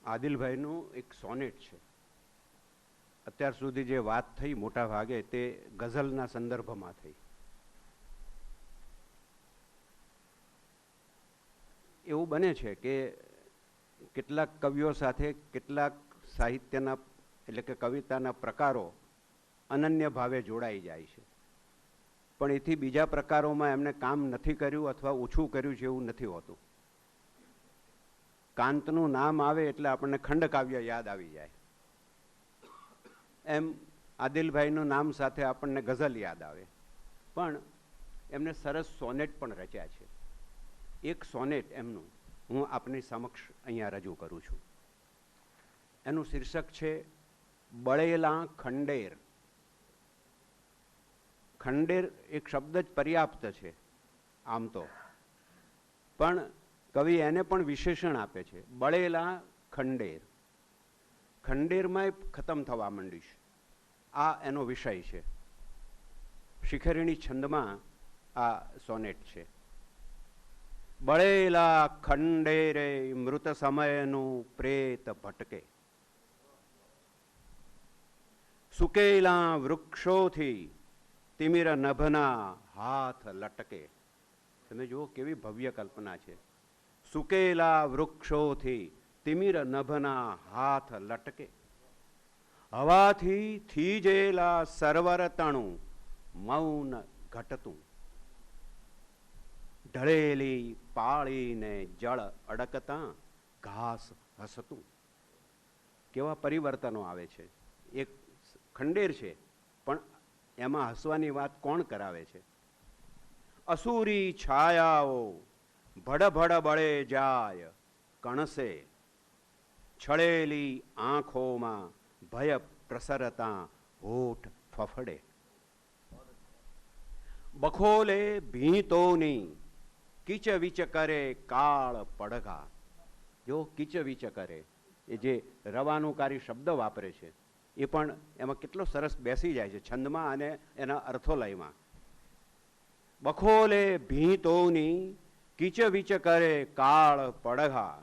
આદિલભાઈનું એક સોનેટ છે. અત્યાર સુધી જે વાત થઈ મોટા ભાગે તે ગઝલના સંદર્ભમાં થઈ. એવું બને છે કે કેટલાક કવિઓ સાથે કેટલાક સાહિત્યના એટલે કે કવિતાના પ્રકારો અનન્ય ભાવે જોડાઈ જાય છે, પણ એથી બીજા પ્રકારોમાં એમને કામ નથી કર્યું અથવા ઓછું કર્યું છે એવું નથી હોતું. કાંતનું નામ આવે એટલે આપણને ખંડકાવ્ય યાદ આવી જાય, એમ આદિલભાઈનું નામ સાથે આપણને ગઝલ યાદ આવે. પણ એમને સરસ સોનેટ પણ રચ્યા છે. એક સોનેટ એમનું હું આપની સમક્ષ અહીંયા રજૂ કરું છું. એનું શીર્ષક છે બળેલા ખંડેર. ખંડેર એક શબ્દ જ પર્યાપ્ત છે આમ તો, પણ કવિ એને પણ વિશેષણ આપે છે, બળેલા ખંડેર. ખંડેરમાં ખતમ થવા માંડીશ, આ એનો વિષય છે. શિખરિણી છંદમાં આ સોનેટ છે. બળેલા ખંડેરે મૃત સમયનું પ્રેત ભટકે, સુકેલા વૃક્ષોથી તિમિર નભના હાથ લટકે. તમે જુઓ કેવી ભવ્ય કલ્પના છે. સુકેલા વૃક્ષોથી તિમિર નભના હાથ લટકે, હવાથી થીજેલા સર્વર તણું મૌન ઘટતું, ઢળેલી પાળીને જળ અડકતા ઘાસ હસતું. કેવા પરિવર્તનો આવે છે. એક ખંડેર છે પણ એમાં હસવાની વાત કોણ કરાવે છે? અસુરી છાયાઓ ભડભડ બળે જાય કણસે, છળેલી આંખોમાં ભય પ્રસરતા હોઠ ફફડે, બખોલે ભીંતોની કિચવિચ કરે કાળ પડઘા. જો કિચવિચ કરે એ જે રવાનુકારી શબ્દ વાપરે છે એ પણ એમાં કેટલો સરસ બેસી જાય છે છંદમાં અને એના અર્થોલયમાં. બખોલે ભીંતોની કિચવિચ કરે કાળ પડઘા,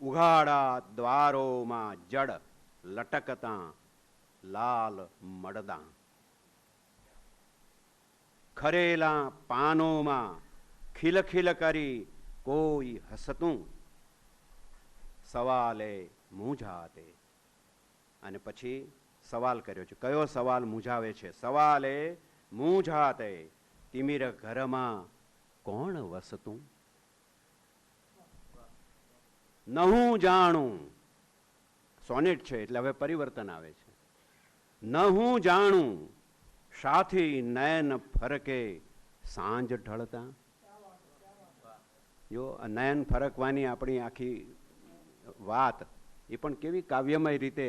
ઉઘાડા દ્વારોમાં જડ લટકતા લાલ મડદા, ખરેલા પાનોમાં ખિલખિલ કરી કોઈ હસતું, સવાલે મૂંઝાતે. અને પછી સવાલ કર્યો છે. કયો સવાલ મૂંઝાવે છે? સવાલે મૂંઝાતે તિમિર ઘરમાં કોણ વસતું, નહું જાણું. સોનેટ છે એટલે હવે પરિવર્તન આવે છે. નહું જાણું સાથી નયન ફરકે સાંજ ઢળતા. જો નયન ફરકવાની આપણી આખી વાત એ પણ કેવી કાવ્યમય રીતે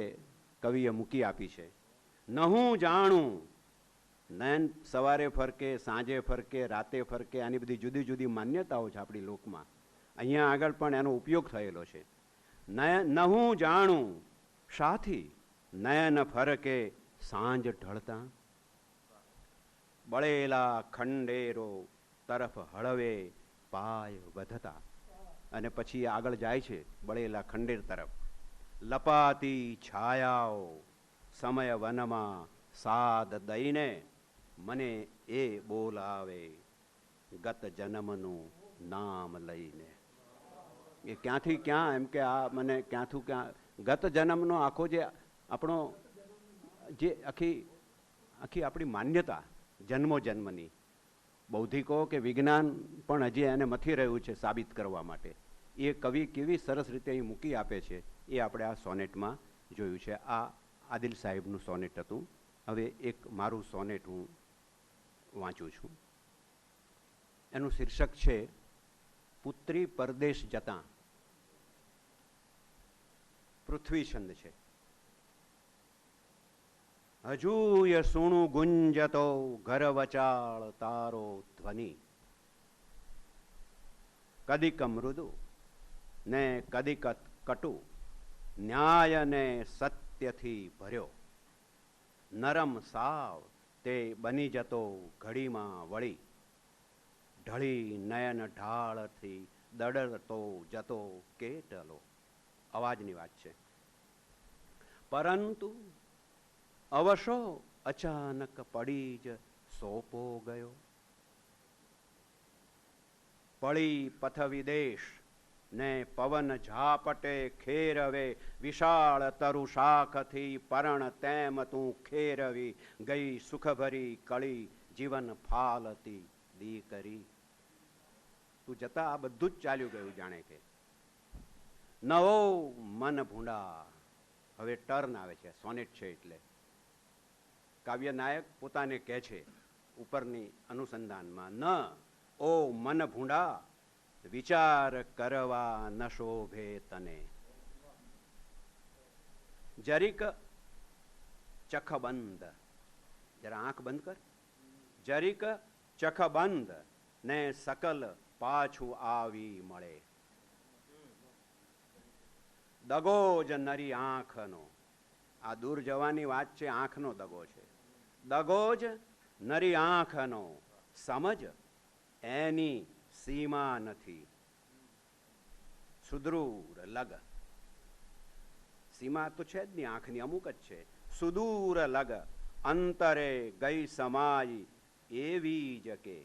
કવિએ મૂકી આપી છે. નહું જાણું, નયન સવારે ફરકે, સાંજે ફરકે, રાતે ફરકે, આની બધી જુદી જુદી માન્યતાઓ છે આપણી લોકમાં. અહીંયા આગળ પણ એનો ઉપયોગ થયેલો છે. નહું જાણું સાથી નયન ફરકે સાંજ ઢળતા, બળેલા ખંડેરો તરફ હળવે પાય વધતા. અને પછી આગળ જાય છે બળેલા ખંડેર તરફ. લપાતી છાયાઓ સમય વનમાં સાદ દઈને, મને એ બોલાવે ગત જન્મનું નામ લઈને. એ ક્યાંથી ક્યાં, એમ કે આ મને ક્યાંથી ક્યાં ગત જન્મનો આખો જે આપણો જે આખી આપણી માન્યતા જન્મો જન્મની, બૌદ્ધિકો કે વિજ્ઞાન પણ હજી એને મથી રહ્યું છે સાબિત કરવા માટે. એ કવિ કેવી સરસ રીતે અહીં મૂકી આપે છે એ આપણે આ સોનેટમાં જોયું છે. આ આદિલ સાહેબનું સોનેટ હતું. હવે એક મારું સોનેટ હું વાંચું છું. એનું શીર્ષક છે પુત્રી પરદેશ જતાં. પૃથ્વી છંદ છે. હજુય સુણું ગુંજતો ઘર વચાળ તારો ધ્વનિ, કદિક મૃદુ ને કદિક કટુ, ન્યાય ને સત્યથી ભર્યો, નરમ સાવ તે બની જતો ઘડીમાં વળી, ઢળી નયન ઢાળથી દડતો જતો કેટલો, અવાજની વાત છે. પરંતુ અવશો અચાનક પડી જ સોપો ગયો. પળી પથ વિદેશ ને પવન ઝાપટે ખેરવે, વિશાળ તરુ શાખથી પરણ તેમ તું ખેરવી, ગઈ સુખભરી કળી જીવન ફાલતી દીકરી. તું જતા આ બધું જ ચાલ્યું ગયું જાણે કે. નવો મન ભૂંડા. હવે ટર્ન આવે છે, સોનેટ છે એટલે કાવ્ય નાયક પોતાને કહે છે ઉપરની અનુસંધાનમાં, ન ઓ મન ભૂંડા, વિચાર કરવા ન શોભે તને. જરીક ચખ બંધ, જરા આંખ બંધ કર. જરીક ચખ બંધ ને સકલ પાછું આવી મળે. દગો જ નરી આંખનો. આ દૂર જવાની વાત છે, આંખનો દગો છે. દગો જ નરી આંખનો, સમજ એની સીમા નથી. સુદૂર લગ, સીમા તો છે જ નહીં, આંખની અમુક જ છે. સુદૂર લગ અંતરે ગઈ સમાઈ એવી જ કે.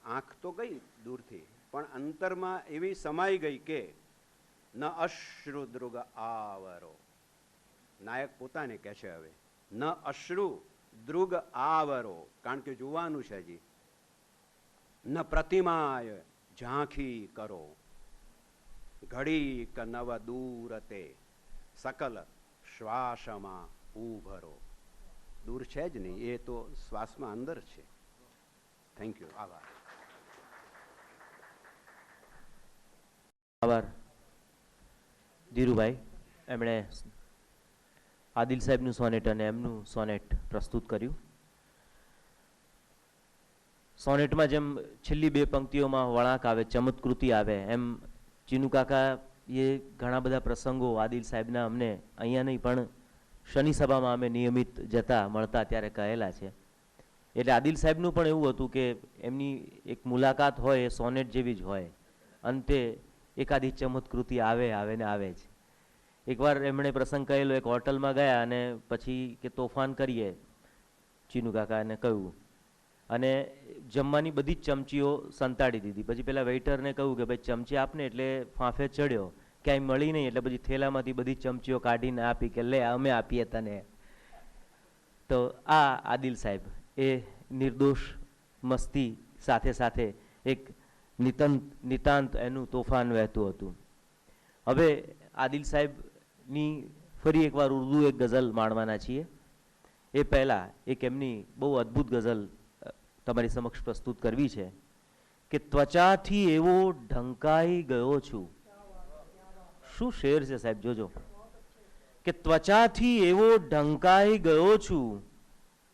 આંખ તો ગઈ દૂરથી, પણ અંતરમાં એવી સમાઈ ગઈ કે ન અશ્રુ દ્રુગ આવરો. નાયક પોતાને કહે છે હવે, ન અશ્રુ દ્રુગ આવરો, કારણ કે જોવાનું છે હજી. ન પ્રતિમાય ઝાંખી કરો, ઘડીક નવ દૂર તે સકલ શ્વાસમાં ઉભરો. દૂર છે જ નહીં, એ તો શ્વાસમાં અંદર છે. Thank you. આભાર. આભાર ધીરુભાઈ. એમણે આદિલ સાહેબનું સોનેટ અને એમનું સોનેટ પ્રસ્તુત કર્યું. સોનેટમાં જેમ છેલ્લી બે પંક્તિઓમાં વળાંક આવે, ચમત્કૃતિ આવે, એમ ચીનુ કાકા એ ઘણા બધા પ્રસંગો આદિલ સાહેબના અમને અહીંયા નહીં પણ શનિ સભામાં અમે નિયમિત જતા મળતા ત્યારે કહેલા છે. એટલે આદિલ સાહેબનું પણ એવું હતું કે એમની એક મુલાકાત હોય એ સોનેટ જેવી જ હોય. અંતે એકાદી ચમત્કૃતિ આવે ને આવે જ. એકવાર એમણે પ્રસંગ કહેલો, એક હોટલમાં ગયા અને પછી કે તોફાન કરીએ, ચીનુ કાકાને કહ્યું, અને જમવાની બધી જ ચમચીઓ સંતાડી દીધી. પછી પેલા વેઇટરને કહ્યું કે ભાઈ ચમચી આપને, એટલે ફાંફે ચડ્યો, ક્યાંય મળી નહીં, એટલે પછી થેલામાંથી બધી ચમચીઓ કાઢીને આપી કે લે અમે આપીએ તને. તો આ આદિલ સાહેબ એ નિર્દોષ મસ્તી સાથે સાથે એક નિતાંત એનું તોફાન વહેતું હતું. હવે આદિલ સાહેબની ફરી એકવાર ઉર્દુ એક ગઝલ માણવાના છીએ. એ પહેલાં એક એમની બહુ અદ્ભુત ગઝલ તમારી સમક્ષ પ્રસ્તુત કરવી છે કે ત્વચાથી એવો ઢંકાઈ ગયો છું. શું શેર છે સાહેબ, જોજો. કે ત્વચાથી એવો ઢંકાઈ ગયો છું,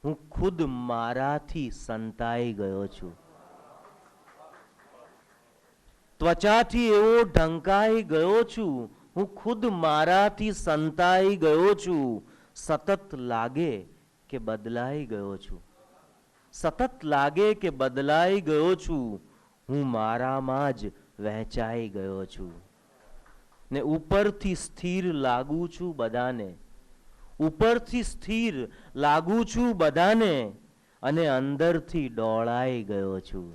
હું ખુદ મારાથી સંતાઈ ગયો છું. ત્વચાથી એવો ઢંકાઈ ગયો છું, હું ખુદ મારાથી સંતાઈ ગયો છું. સતત લાગે કે બદલાઈ ગયો છું. સતત લાગે કે બદલાઈ ગયો છું, હું મારામાં જ વહેંચાઈ ગયો છું. ને ઉપરથી સ્થિર લાગુ છું બધાને, ઉપરથી સ્થિર લાગુ છું બધાને, અને અંદરથી ડોળાઈ ગયો છું.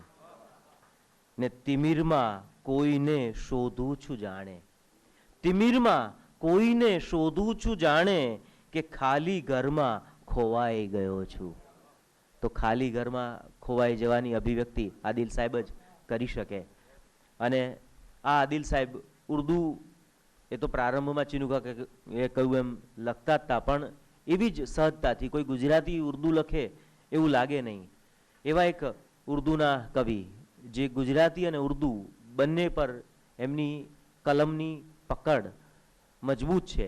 ને તિમિરમાં કોઈને શોધું છું જાણે, તિમિરમાં કોઈને શોધું છું જાણે, કે ખાલી ઘરમાં ખોવાઈ ગયો છું. તો ખાલી ઘરમાં ખોવાઈ જવાની અભિવ્યક્તિ આદિલ સાહેબ જ કરી શકે. અને આ આદિલ સાહેબ ઉર્દુ એ તો પ્રારંભમાં ચીનુ કાકા એ કહ્યું એમ લખતા જ હતા, પણ એવી જ સહજતાથી કોઈ ગુજરાતી ઉર્દુ લખે એવું લાગે નહીં. એવા એક ઉર્દુના કવિ જે ગુજરાતી અને ઉર્દુ બંને પર એમની કલમની પકડ મજબૂત છે,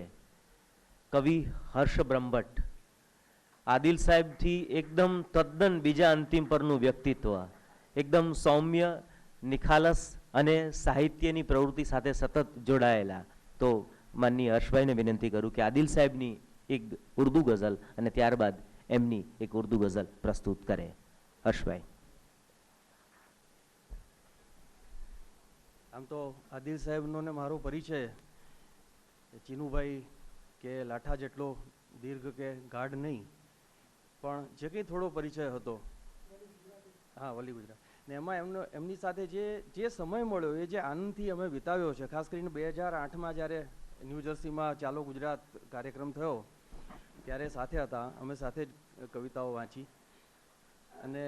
કવિ હર્ષ બ્રહ્મભટ્ટ. આદિલ સાહેબથી એકદમ તદ્દન બીજા અંતિમ પરનું વ્યક્તિત્વ, એકદમ સૌમ્ય, નિખાલસ અને સાહિત્યની પ્રવૃત્તિ સાથે સતત જોડાયેલા. તો માનનીય હર્ષભાઈને વિનંતી કરું કે આદિલ સાહેબની એક ઉર્દુ ગઝલ અને ત્યારબાદ એમની એક ઉર્દુ ગઝલ પ્રસ્તુત કરે. હર્ષભાઈ. આમ તો આદિલ સાહેબનો ને મારો પરિચય ચીનુભાઈ કે લાઠા જેટલો દીર્ઘ કે ગાઢ નહીં, પણ જે કંઈ થોડો પરિચય હતો, હા વલી ગુજરાત, ને એમાં એમની સાથે જે સમય મળ્યો એ જે આનંદથી અમે વિતાવ્યો છે, ખાસ કરીને 2008માં જ્યારે ન્યૂ જર્સીમાં ચાલો ગુજરાત કાર્યક્રમ થયો ત્યારે સાથે હતા, અમે સાથે જ કવિતાઓ વાંચી, અને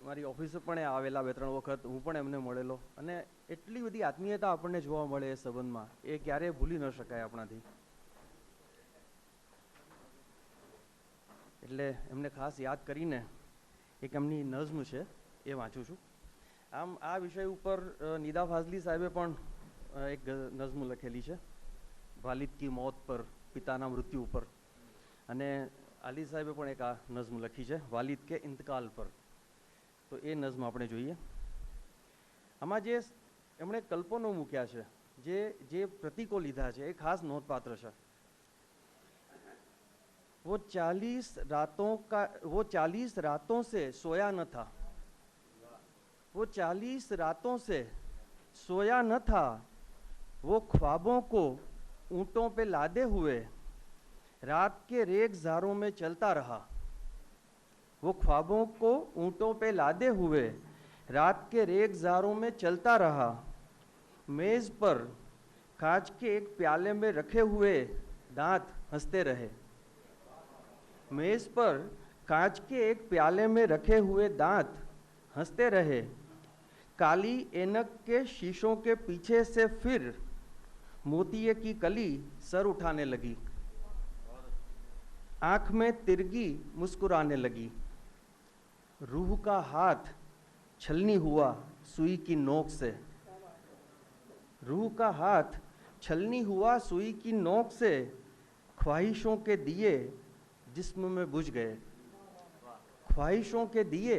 મારી ઓફિસે પણ આવેલા 2-3 વખત, હું પણ એમને મળેલો, અને એટલી બધી આત્મીયતા આપણને જોવા મળે એ સંબંધમાં, એ ક્યારેય ભૂલી ન શકાય આપણાથી. એટલે એમને ખાસ યાદ કરીને એક એમની નઝ્મ છે એ વાંચું છું. આમ આ વિષય ઉપર નિદા ફાઝલી સાહેબે પણ એક નઝ્મ લખેલી છે, વાલિદ કી મોત પર, પિતાના મૃત્યુ ઉપર, અને આલી સાહેબે પણ એક આ નઝ્મ લખી છે, વાલિદ કે ઇંતકાલ પર. તો એ નઝ્મ આપણે જોઈએ. આમાં જે એમણે કલ્પનો મૂક્યા છે, જે પ્રતીકો લીધા છે, એ ખાસ નોંધપાત્ર છે. वो 40 रातों से सोया न था, वो 40 रातों से सोया न था, वो ख्वाबों को ऊँटों पे लादे हुए रात के रेगज़ारों में चलता रहा, वो ख्वाबों को ऊँटों पे लादे हुए रात के रेगज़ारों में चलता रहा, मेज़ पर कांच के एक प्याले में रखे हुए दांत हंसते रहे, मेज़ पर कांच के एक प्याले में रखे हुए दांत हंसते रहे, काली ऐनक के शीशों के पीछे से फिर मोतिये की कली सर उठाने लगी, आंख में तिरगी मुस्कुराने लगी, रूह का हाथ छलनी हुआ सुई की नोक से, रूह का हाथ छलनी हुआ सुई की नोक से, ख्वाहिशों के दिए जिस्म में बुझ गए, ख्वाहिशों के दिए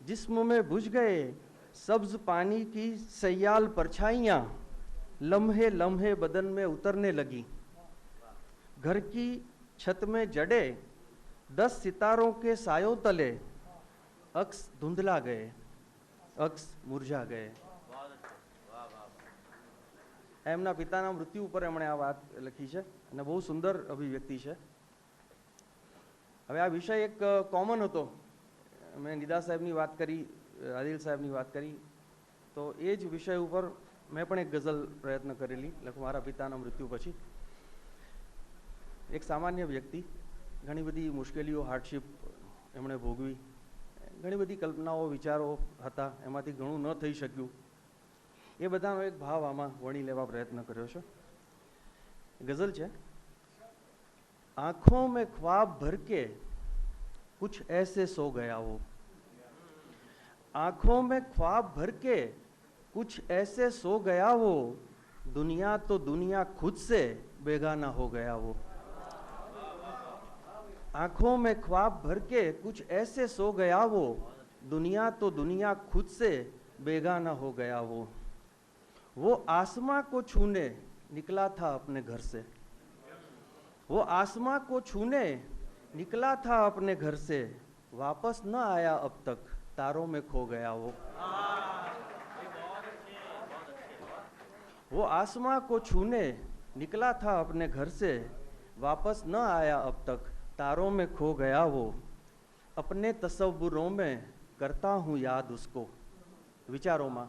जिस्म में बुझ गए, सब्ज पानी की सयाल परछाइयाँ लम्हे लम्हे बदन में उतरने लगी, घर की छत में जड़े 10 सितारों के सायों तले अक्स धुंधला गए, अक्स मुरझा गए. એમના પિતાના મૃત્યુ ઉપર એમણે આ વાત લખી છે, અને બહુ સુંદર અભિવ્યક્તિ છે. હવે આ વિષય એક કોમન હતો, મેં નિદા સાહેબની વાત કરી, આદિલ સાહેબની વાત કરી, તો એ જ વિષય ઉપર મેં પણ એક ગઝલ પ્રયત્ન કરેલી મારા પિતાના મૃત્યુ પછી. એક સામાન્ય વ્યક્તિ, ઘણી બધી મુશ્કેલીઓ, હાર્ડશીપ એમણે ભોગવી, ઘણી બધી કલ્પનાઓ, વિચારો હતા, એમાંથી ઘણું ન થઈ શક્યું, એ બધાનો એક ભાવ આમાં વણી લેવા પ્રયત્ન કર્યો છે. ગઝલ છે, आंखों में ख्वाब भर के कुछ ऐसे सो गया वो, आंखों में ख्वाब भर के कुछ ऐसे सो गया वो, दुनिया तो दुनिया खुद से बेगाना हो गया वो, आंखों में ख्वाब भर के कुछ ऐसे सो गया वो, दुनिया तो दुनिया खुद से बेगाना हो गया वो आसमां को छूने निकला था अपने घर से, वो आसमां को छूने निकला था अपने घर से, वापस न आया अब तक तारों में खो गया वो आसमां को छूने निकला था अपने घर से, वापस न आया अब तक तारों में खो गया वो, अपने तसव्वुरों में करता हूँ याद उसको, विचारों में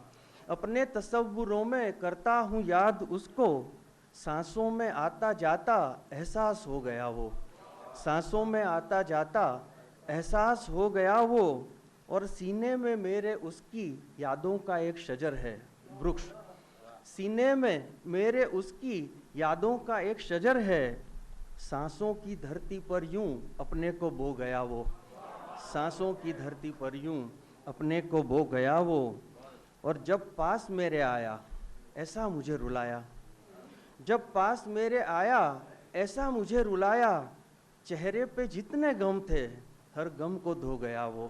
अपने तसव्वुरों में करता हूँ याद उसको, सांसों में आता जाता एहसास हो गया वो, सांसों में आता जाता एहसास हो गया वो, और सीने में मेरे उसकी यादों का एक शजर है वृक्ष, सीने में मेरे उसकी यादों का एक शजर है, सांसों की धरती पर यूं अपने को बो गया वो, सांसों की धरती पर यूं अपने को बो गया वो, और जब पास मेरे आया ऐसा मुझे रुलाया, जब पास मेरे आया ऐसा मुझे रुलाया, चेहरे पे जितने गम थे हर गम को धो गया वो,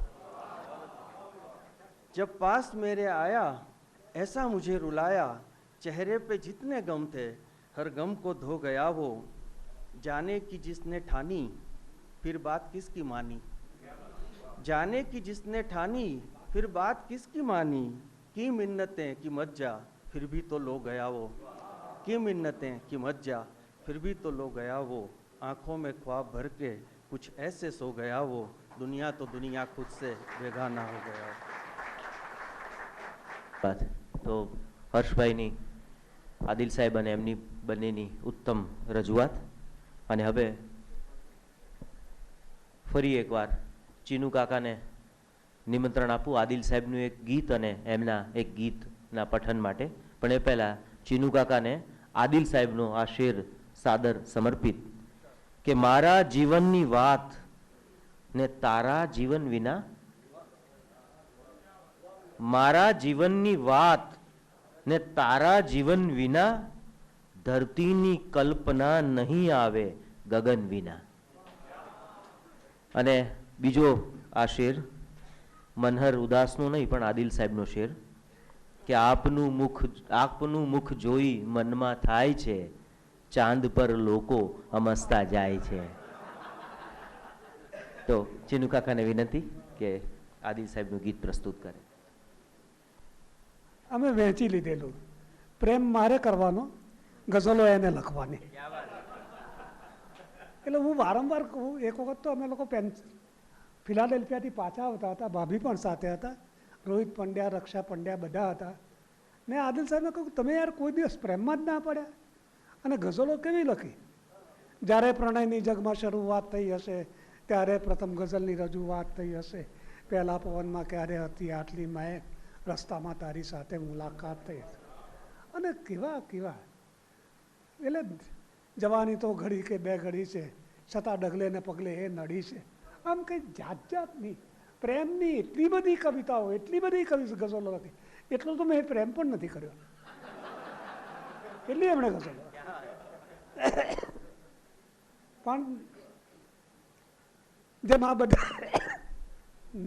जब पास मेरे आया ऐसा मुझे रुलाया, चेहरे पे जितने गम थे हर गम को धो गया वो, जाने की जिसने ठानी फिर बात किसकी मानी, जाने की जिसने ठानी फिर बात किसकी मानी, की मिन्नतें की मत जा फिर भी तो लो गया वो, की मिन्नतें की मत जा, फिर भी तो लो गया वो, आंखों में ख्वाब भर के कुछ ऐसे सो गया वो, दुनिया तो दुनिया खुद से बेगाना हो गया वो. વાત તો હર્ષભાઈની આદિલ સાહેબ અને એમની બંનેની ઉત્તમ રજૂઆત. અને હવે ફરી એકવાર ચીનુ કાકાને નિમંત્રણ આપું આદિલ સાહેબનું એક ગીત અને એમના એક ગીતના પઠન માટે. પણ એ પહેલાં ચીનુ કાકાને આદિલ સાહેબનો આ શેર સાદર સમર્પિત કે મારા જીવનની વાત ને તારા જીવન વિના, મારા જીવનની વાત ને તારા જીવન વિના, ધરતીની કલ્પના નહીં આવે ગગન વિના. અને બીજો આ શેર મનહર ઉદાસનો નહીં પણ આદિલ સાહેબનો શેર કે આપનું મુખ જોઈ મનમાં થાય છે, ચાંદ પર લોકો અમસ્તા જાય છે. તો ચીનુ કાકાને વિનંતી કે આદિલ સાહેબનું ગીત પ્રસ્તુત કરે. અમે વહેંચી લીધેલું, પ્રેમ મારે કરવાનો, ગઝલો એને લખવાની. એટલે હું વારંવાર કહું, એક વખત તો અમે લોકો ફિલાડેલ્ફિયાથી પાછા આવતા હતા, ભાભી પણ સાથે હતા, રોહિત પંડ્યા, રક્ષા પંડ્યા બધા હતા. મેં આદિલ સાહેબને કહ્યું તમે યાર કોઈ દિવસ પ્રેમમાં જ ના પડ્યા અને ગઝલો કેવી લખી? જ્યારે પ્રણયની જગમાં શરૂઆત થઈ હશે ત્યારે પ્રથમ ગઝલની રજૂઆત થઈ હશે, પહેલા પવનમાં ક્યારે હતી આટલી મહેક, રસ્તામાં તારી સાથે મુલાકાત થઈ હશે. અને કેવા કેવા, એટલે જવાની તો ઘડી કે બે ઘડી છે, છતાં ડગલે ને પગલે એ નડી છે. આમ કંઈ જાત જાતની પ્રેમની એટલી બધી કવિતાઓ, એટલી બધી ગઝલો લખી. એટલો તો મેં પ્રેમ પણ નથી કર્યો, એટલી એમણે ગઝલો. પણ જેમ આ બધા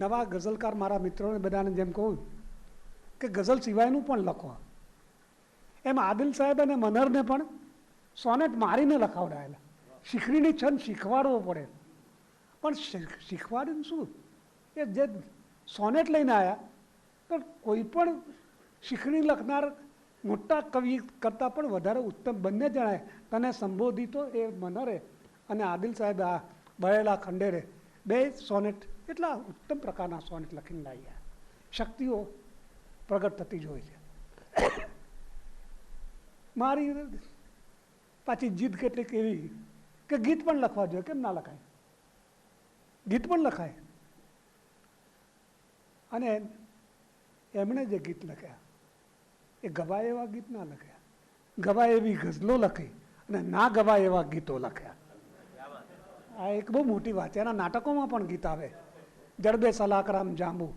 નવા ગઝલકાર મારા મિત્રોને બધાને જેમ કહું કે ગઝલ સિવાયનું પણ લખો, એમ આદિલ સાહેબ અને મનહરને પણ સોનેટ મારીને લખાવડાયેલા. શીખરીની છંદ શીખવાડવો પડે, પણ શીખવાડીને શું, એ જે સોનેટ લઈને આવ્યા તો કોઈ પણ શીખરી લખનાર મોટા કવિ કરતાં પણ વધારે ઉત્તમ બંને જણાએ તને સંબોધિતો એ મનહરે અને આદિલ સાહેબ આ બળેલા ખંડેરે બે સોનેટ એટલા ઉત્તમ પ્રકારના સોનેટ લખીને લાવ્યા. શક્તિઓ પ્રગટ થતી જ હોય છે. મારી પાછી જીદ કેટલીક એવી કે ગીત પણ લખવા જોઈએ, કેમ ના લખાય? ગીત પણ લખાય. અને એમણે જે ગીત લખ્યા એ ગવાય એવા ગીત ના લખ્યા, ગવાય એવી ગઝલો લખી અને ના ગવાય એવા ગીતો લખ્યા. આ એક બહુ મોટી વાત છે. એના નાટકોમાં પણ ગીત આવે, જડબે સલાકરામ જાંબુ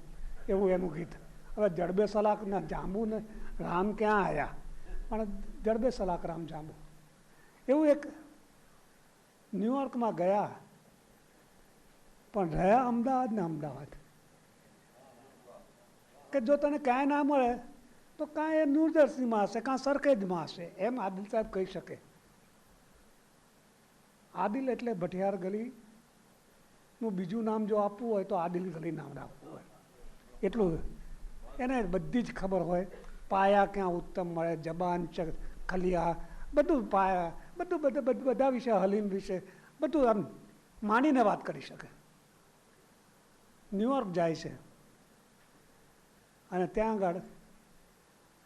એવું એનું ગીત. હવે જડબે સલાક ના જાંબુ ને રામ ક્યાં આવ્યા, પણ જડબે સલાકરામ જાંબુ એવું એક. ન્યુયોર્કમાં ગયા પણ રહ્યા અમદાવાદ ને અમદાવાદ, કે જો તને કાંઈ ના મળે તો કાં એ ન્યૂજર્સીમાં હશે, કાં સરખેજમાં હશે, એમ આદિલ સાહેબ કહી શકે. આદિલ એટલે ભઠિયાર ગલીનું બીજું નામ જો આપવું હોય તો આદિલ ગલી નામ આપવું હોય, એટલું એને બધી જ ખબર હોય. પાયા ક્યાં ઉત્તમ મળે, જબાન ખલિયા બધું, પાયા બધું બધા વિશે, હલીમ વિશે બધું આમ માનીને વાત કરી શકે. ન્યુયોર્ક જાય છે અને ત્યાં આગળ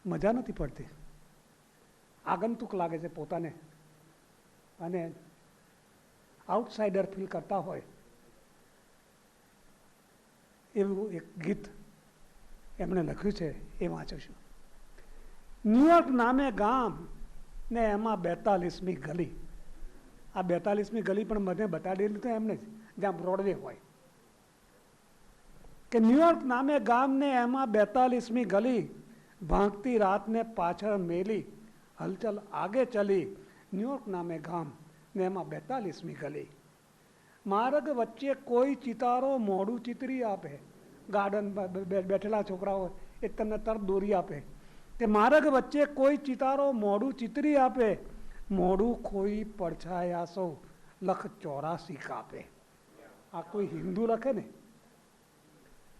મજા નથી પડતી, આગંતુક લાગે છે પોતાને અને આઉટસાઇડર ફીલ કરતા હોય એવું એક ગીત એમણે લખ્યું છે, એ વાંચીશું. ન્યુયોર્ક નામે ગામ ને એમાં 42મી ગલી. આ 42મી ગલી પણ મને બતાડેલી તો એમને જ, જ્યાં બ્રોડવે હોય. કે ન્યુયોર્ક નામે ગામ ને એમાં 42મી ગલી, ભાંગતી રાતને પાછળ મેલી, હલચલ આગે ચલી. ન્યુયોર્ક નામે ગામ ને એમાં 42મી ગલી, માર્ગ વચ્ચે કોઈ ચિતારો મોઢું ચિતરી આપે. ગાર્ડન બેઠેલા છોકરાઓ એ તમને તરત દોરી આપે કે માર્ગ વચ્ચે કોઈ ચિતારો મોઢું ચિતરી આપે, મોઢું ખોઈ પડછાયા સૌ લખ 84 કાપે. આ કોઈ હિન્દુ લખે ને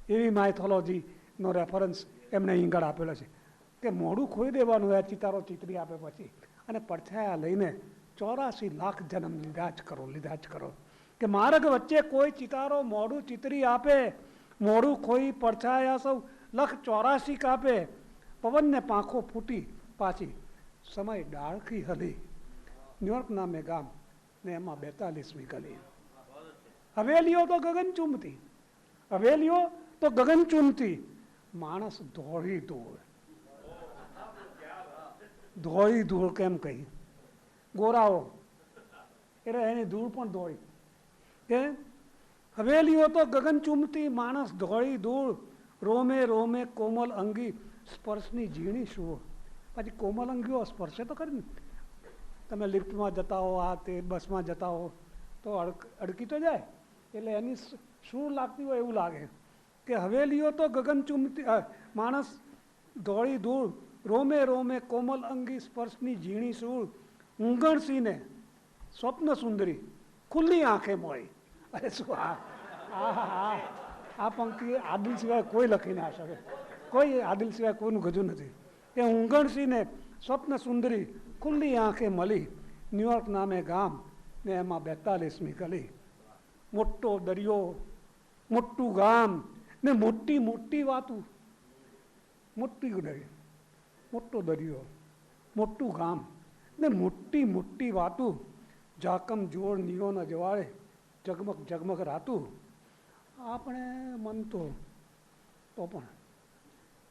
એવી માઇથોલોજીનો રેફરન્સ એમણે ઈંગળ આપેલો છે કે કે મોઢું ખોઈ દેવાનું હોય ચિતારો ચિતરી આપે પછી, અને પડછાયા લઈને 84 લાખ જન્મ લીધા જ કરો કે માર્ગ વચ્ચે કોઈ ચિતારો મોઢું ચિતરી આપે, મોઢું ખોઈ પડછાયા સૌ 184 કાપે, પવનને પાંખો ફૂટી પાછી સમય ડાળખી હલી, ન્યુયોર્ક નામે ગામ ને એમાં 42મી ગલી. હવેલીઓ તો ગગન ચૂમતી, હવેલીઓ તો ગગન ચૂમતી, માણસ ધોળી ધૂળ. ધોળી ધૂળ કેમ કહી? ગોરાઓ એટલે એની ધૂળ પણ ધોળી. કે હવેલીઓ તો ગગન ચૂમતી, માણસ ધોળી ધૂળ, રોમે રોમે કોમલ અંગી, સ્પર્શની ઝીણી શું. પછી કોમલ અંગીઓ સ્પર્શે તો ખરી ને. તમે લિફ્ટમાં જતા હો, આ તે બસમાં જતા હો તો અડકી તો જાય, એટલે એની શું લાગતી હોય એવું લાગે. કે હવેલીઓ તો ગગન ચૂમતી, માણસ ધોળી ધૂળ, રોમે રોમે કોમલ અંગી, સ્પર્શની ઝીણી સૂળ, ઊંઘણસીને સ્વપ્ન સુંદરી, ખુલ્લી આંખે મોળી. અરે શું આ પંક્તિ આદિલ સિવાય કોઈ લખી ના શકે, કોઈ આદિલ સિવાય કોઈનું ગજું નથી. એ ઊંઘણસીને સ્વપ્ન સુંદરી, ખુલ્લી આંખે મળી, ન્યુયોર્ક નામે ગામ ને એમાં 42મી ગલી. મોટો દરિયો, મોટું ગામ ને મોટી મોટી વાતું. મોટી દરિયો, મોટો દરિયો, મોટું ગામ ને મોટી મોટી વાતું, જાકમ જોડ નિયોન અજવાળે, ઝગમગ ઝગમગ રાતું.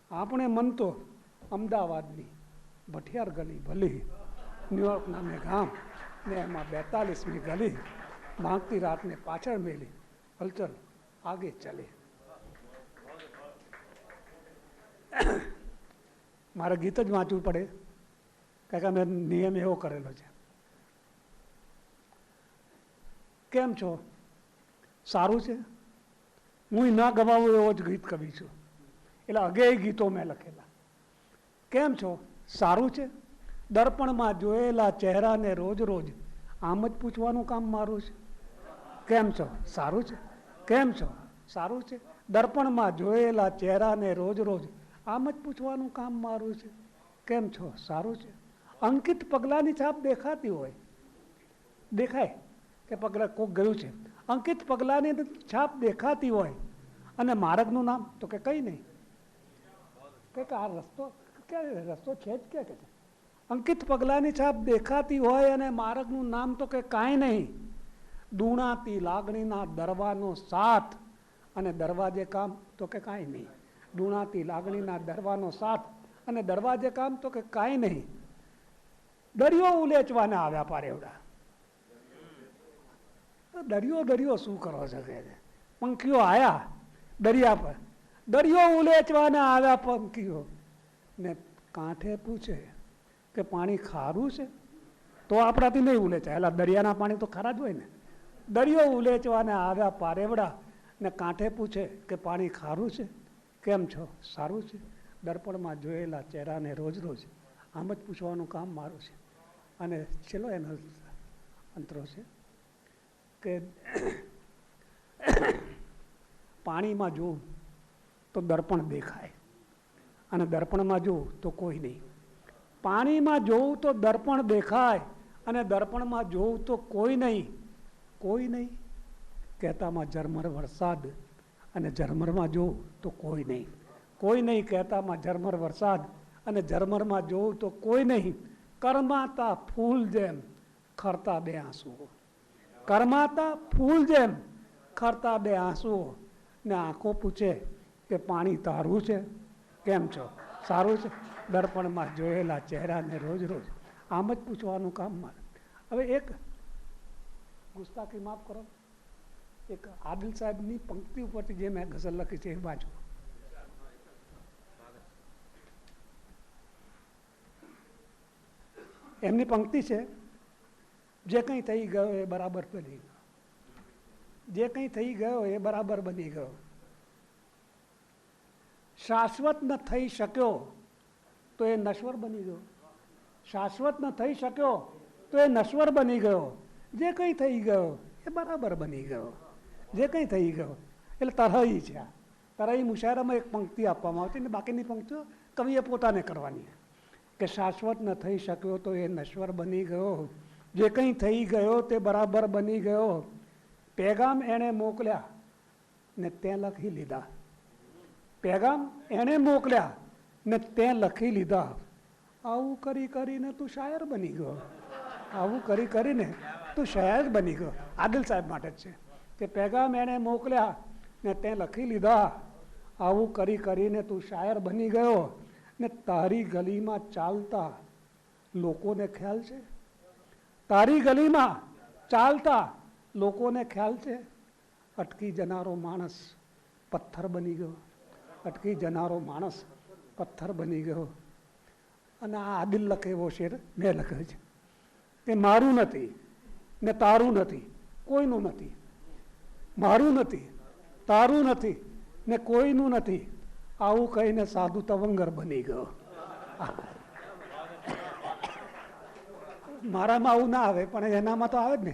આપણે મનતો અમદાવાદની ભઠિયાર ગલી ભલી, ન્યુયોર્ક નામે ગામ ને એમાં 42મી ગલી, માંગતી રાતને પાછળ મેલી, હલચલ આગે ચાલે. મારે ગીત જ વાંચવું પડે કારણ કે મેં નિયમ એવો કરેલો છે. કેમ છો? સારું છે? હું ના ગવાવું એવો જ ગીત કવિ છું, એટલે અગેય ગીતો મેં લખેલા. કેમ છો? સારું છે? દર્પણમાં જોયેલા ચહેરાને રોજ રોજ આમ જ પૂછવાનું કામ મારું છે. કેમ છો? સારું છે? કેમ છો? સારું છે? દર્પણમાં જોયેલા ચહેરાને રોજ રોજ આમ જ પૂછવાનું કામ મારું છે. કેમ છો? સારું છે? અંકિત પગલાની છાપ દેખાતી હોય, દેખાય કે પગલાં કોક ગયું છે, અંકિત પગલાની છાપ દેખાતી હોય, અને માર્ગનું નામ તો કે કંઈ નહીં. કે આ રસ્તો છે જ કે છે. અંકિત પગલાની છાપ દેખાતી હોય અને માર્ગનું નામ તો કે કાંઈ નહીં. દૂણાતી લાગણીના દરવાનો સાથ અને દરવાજે કામ તો કે કાંઈ નહીં. દૂણાતી લાગણીના દરવાનો સાથ અને દરવાજે કામ તો કે કાંઈ નહીં. દરિયો ઉલેચવાના આવ્યા પારેવડા. દરિયો શું કરો છો કે પંખીઓ આયા દરિયા પર, દરિયો ઉલેચવાના આવ્યા પંખીઓ ને કાંઠે પૂછે કે પાણી ખારું છે? તો આપણાથી નહીં ઉલેચાય, એટલે દરિયાના પાણી તો ખારા જ હોય ને. દરિયો ઉલેચવાના આવ્યા પારેવડા ને કાંઠે પૂછે કે પાણી ખારું છે? કેમ છો? સારું છે? દર્પણમાં જોયેલા ચહેરાને રોજ રોજ આમ જ પૂછવાનું કામ મારું છે. અને છેલ્લો એનો અંતરો છે કે પાણીમાં જોઉં તો દર્પણ દેખાય અને દર્પણમાં જોઉં તો કોઈ નહીં. પાણીમાં જોઉં તો દર્પણ દેખાય અને દર્પણમાં જોઉં તો કોઈ નહીં. કોઈ નહીં કહેતામાં ઝરમર વરસાદ અને ઝરમરમાં જોઉં તો કોઈ નહીં. કોઈ નહીં કહેતામાં ઝરમર વરસાદ અને ઝરમરમાં જોઉં તો કોઈ નહીં. કરમાતા ફૂલ જેમ ખરતા બે આંસુઓ, કરમાતા ફૂલ જેમ ખરતા બે આંસુઓ ને આંખો પૂછે કે પાણી તારું છે? કેમ છો? સારું છે? દર્પણમાં જોયેલા ચહેરાને રોજ રોજ આમ જ પૂછવાનું કામ મારે. હવે એક ગુસ્તાખી માફ કરો, એક આદિલ સાહેબની પંક્તિ ઉપરથી જે મેં ગઝલ લખી છે એ વાંચું. એમની પંક્તિ છે, જે કંઈ થઈ ગયો એ બરાબર બની ગયો, જે કંઈ થઈ ગયો એ બરાબર બની ગયો. શાશ્વત ન થઈ શક્યો તો એ નશ્વર બની ગયો. શાશ્વત ન થઈ શક્યો તો એ નશ્વર બની ગયો. જે કંઈ થઈ ગયો એ બરાબર બની ગયો. જે કંઈ થઈ ગયો એટલે તરહી છે. આ તરહી મુશાયરામાં એક પંક્તિ આપવામાં આવતી ને બાકીની પંક્તિઓ કવિએ પોતાને કરવાની કે શાશ્વત ન થઈ શક્યો તો એ નશ્વર બની ગયો, જે કંઈ થઈ ગયો તે બરાબર બની ગયો, પેગામ એણે મોકલ્યા ને તે લખી લીધા, પેગામ એણે મોકલ્યા ને તે લખી લીધા, આવું કરી કરીને તું શાયર બની ગયો, આવું કરી કરીને તું શાયર બની ગયો. આદિલ સાહેબ માટે જ છે કે પેગામ એણે મોકલ્યા ને તે લખી લીધા, આવું કરી કરીને તું શાયર બની ગયો, ને તારી ગલીમાં ચાલતા લોકોને ખ્યાલ છે, તારી ગલીમાં ચાલતા લોકોને ખ્યાલ છે, અટકી જનારો માણસ પથ્થર બની ગયો, અટકી જનારો માણસ પથ્થર બની ગયો. અને આ આદિલ લખે એવો શેર મેં લખ્યો છે કે મારું નથી ને તારું નથી, કોઈનું નથી, મારું નથી, તારું નથી ને કોઈનું નથી, આવું કહીને સાધુ તવંગર બની ગયો. મારામાં આવું ના આવે પણ એનામાં તો આવે જ ને.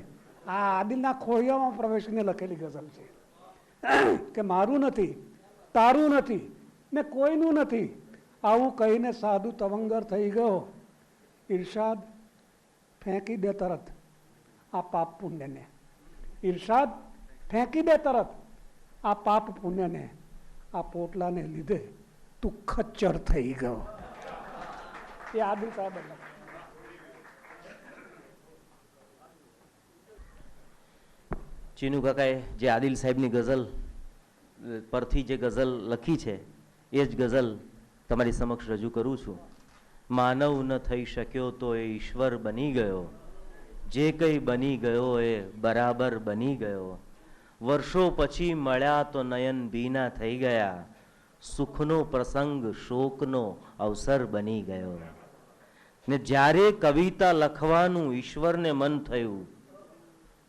આ આદિલના ખોડિયામાં પ્રવેશને લખેલી ગઝલ છે કે મારું નથી, તારું નથી ને કોઈનું નથી, આવું કહીને સાધુ તવંગર થઈ ગયો. ઈર્ષાદ ફેંકી દે તરત આ પાપ પુણ્યને, ઈર્ષાદ ફેંકી દે તરત આ પાપ પુણ્યને, આ પોટલાને લીધે તું ખચ્ચર થઈ ગયો. એ આદિલ સાહેબ ચીનુ કાકાએ જે આદિલ સાહેબની ગઝલ પરથી જે ગઝલ લખી છે એ જ ગઝલ તમારી સમક્ષ રજૂ કરું છું. માનવ ન થઈ શક્યો તો એ ઈશ્વર બની ગયો, જે કંઈ બની ગયો એ બરાબર બની ગયો, વર્ષો પછી મળ્યા તો નયન ભીના થઈ ગયા, સુખનો પ્રસંગ શોકનો અવસર બની ગયો. ને જ્યારે કવિતા લખવાનું ઈશ્વરને મન થયું,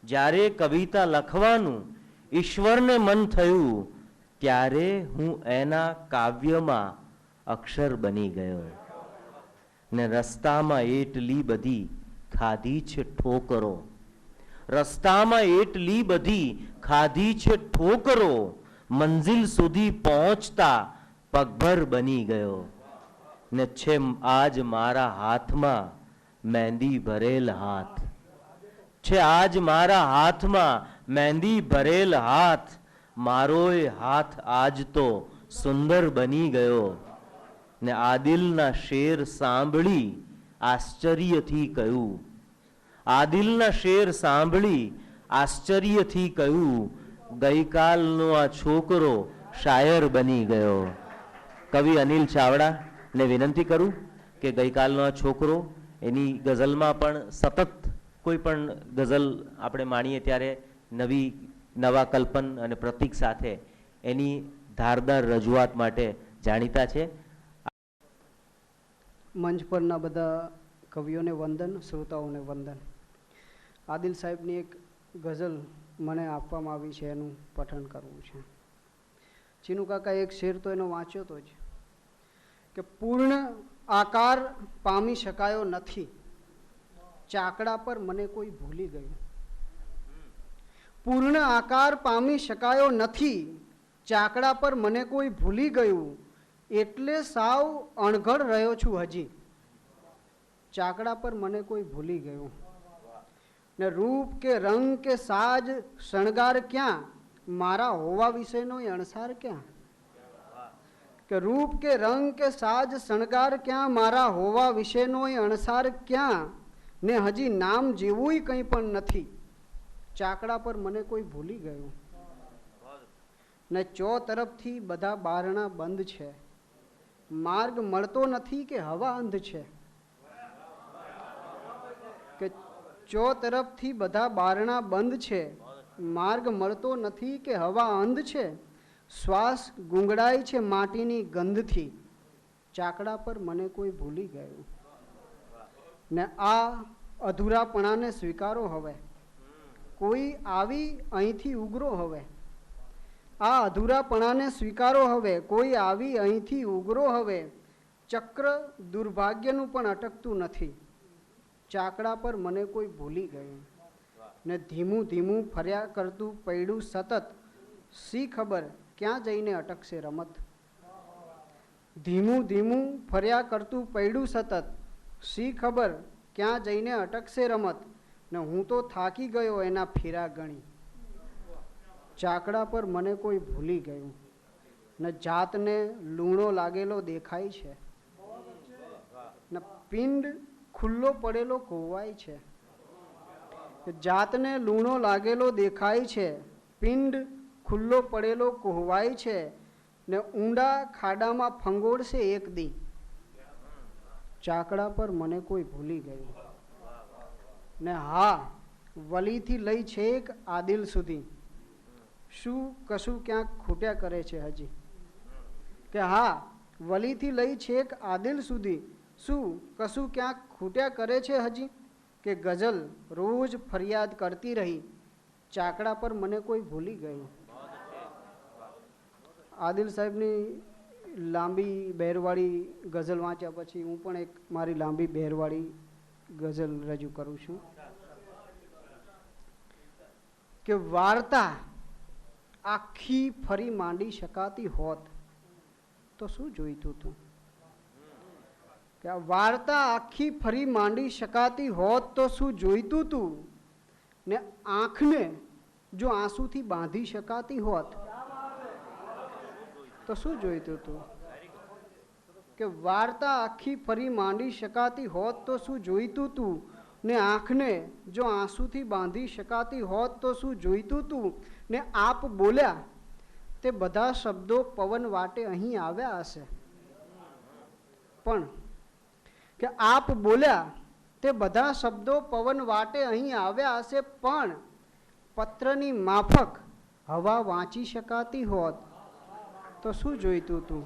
જ્યારે કવિતા લખવાનું ઈશ્વરને મન થયું, ત્યારે હું એના કાવ્યમાં અક્ષર બની ગયો. ને રસ્તામાં એટલી બધી ખાધી છે ઠોકરો, રસ્તામાં એટલી બધી ખાધી છે ઠોકરો, મંઝિલ સુધી પહોંચતા પગભર બની ગયો. ને છે આજ મારા હાથમાં મહેંદી ભરેલ હાથ, છે આજ મારા હાથમાં મહેંદી ભરેલ હાથ, મારોય હાથ આજ તો સુંદર બની ગયો. ને આદિલના શેર સાંભળી આશ્ચર્યથી કહ્યું, આદિલના શેર સાંભળી આશ્ચર્યથી કહ્યું, ગઈકાલનો આ છોકરો શાયર બની ગયો. કવિ અનિલ ચાવડા ને વિનંતી કરું કે ગઈકાલનો આ છોકરો એની ગઝલમાં પણ સતત કોઈ પણ ગઝલ આપણે માણીએ ત્યારે નવા કલ્પન અને પ્રતીક સાથે એની ધારદાર રજૂઆત માટે જાણીતા છે. મંચ પરના બધા કવિઓને વંદન, શ્રોતાઓને વંદન. આદિલ સાહેબની એક ગઝલ મને આપવામાં આવી છે, એનું પઠન કરવું છે. ચીનુ કાકા એક શેર તો એનો વાંચ્યો તો જ કે પૂર્ણ આકાર પામી શકાયો નથી, ચાકડા પર મને કોઈ ભૂલી ગયું. પૂર્ણ આકાર પામી શકાયો નથી, ચાકડા પર મને કોઈ ભૂલી ગયું, એટલે સાવ અણઘડ રહ્યો છું હજી, ચાકડા પર મને કોઈ ભૂલી ગયું. ને રૂપ કે રંગ કે સાજ શણગાર ક્યાં, મારા હોવા વિશેનો અણસાર ક્યાં. કે રૂપ કે રંગ કે સાજ શણગાર ક્યાં, મારા હોવા વિશેનો અણસાર ક્યાં, ને હજી નામ જેવું કંઈ પણ નથી, ચાકડા પર મને કોઈ ભૂલી ગયું. ને ચો તરફથી બધા બારણા બંધ છે, માર્ગ મળતો નથી કે હવા અંધ છે. કે ચો તરફથી બધા બારણા બંધ છે, માર્ગ મળતો નથી કે હવા અંધ છે, શ્વાસ ગુંગળાય છે માટીની ગંધથી, ચાકડા પર મને કોઈ ભૂલી ગયું. ને આ અધૂરાપણાને સ્વીકારો હવે, કોઈ આવી અહીંથી ઉગરો હવે. આ અધૂરાપણાને સ્વીકારો હવે, કોઈ આવી અહીંથી ઉગરો હવે, ચક્ર દુર્ભાગ્યનું પણ અટકતું નથી, ચાકડા પર મને કોઈ ભૂલી ગયું. ને ધીમું ધીમું ફર્યા કરતું પૈડું સતત, સી ખબર ક્યાં જઈને અટકશે રમત. ધીમું ધીમું ફર્યા કરતું પૈડું સતત, શી ખબર ક્યાં જઈને અટકશે રમત, ને હું તો થાકી ગયો એના ફેરા ગણી. ચાકડા પર મને કોઈ ભૂલી ગયું, ને જાતને લૂણો લાગેલો દેખાય છે, ને પિંડ ખુલ્લો પડેલો કોવાય છે. જાતને લૂણો લાગેલો દેખાય છે, પિંડ ખુલ્લો પડેલો કોહવાય છે, ને ઊંડા ખાડામાં ફંગોળશે એક દી. ચાકડા પર મને કોઈ ભૂલી ગયું, ને હા વલીથી લઈ છેક આદિલ સુધી, શું કશું ક્યાંક ખૂટ્યા કરે છે હજી. કે હા વલીથી લઈ છેક આદિલ સુધી, શું કશું ક્યાંક ખૂટ્યા કરે છે હજી. કે ગઝલ રોજ ફરિયાદ કરતી રહી, ચાકડા પર મને કોઈ ભૂલી ગયું. આદિલ સાહેબની લાંબી બહેરવાળી ગઝલ વાંચ્યા પછી હું પણ એક મારી લાંબી બહેરવાળી ગઝલ રજૂ કરું છું. કે વાર્તા આખી ફરી માંડી શકાતી હોત તો શું જોઈતું તું. કે આ વાર્તા આખી ફરી માંડી શકાતી હોત તો શું જોઈતું તું, ને આંખને જો આંસુથી બાંધી શકાતી હોત તો શું જોઈતું તું. કે વાર્તા આખી ફરી માંડી શકાતી હોત તો શું જોઈતું તું, ને આંખને જો આંસુથી બાંધી શકાતી હોત તો શું જોઈતું તું. ને આપ બોલ્યા તે બધા શબ્દો પવન વાટે અહીં આવ્યા હશે, પણ કે આપ બોલ્યા તે બધા શબ્દો પવન વાટે અહીં આવ્યા હશે, પણ પત્રની માફક હવા વાંચી શકાતી હોત તો શું જોઈતું તું.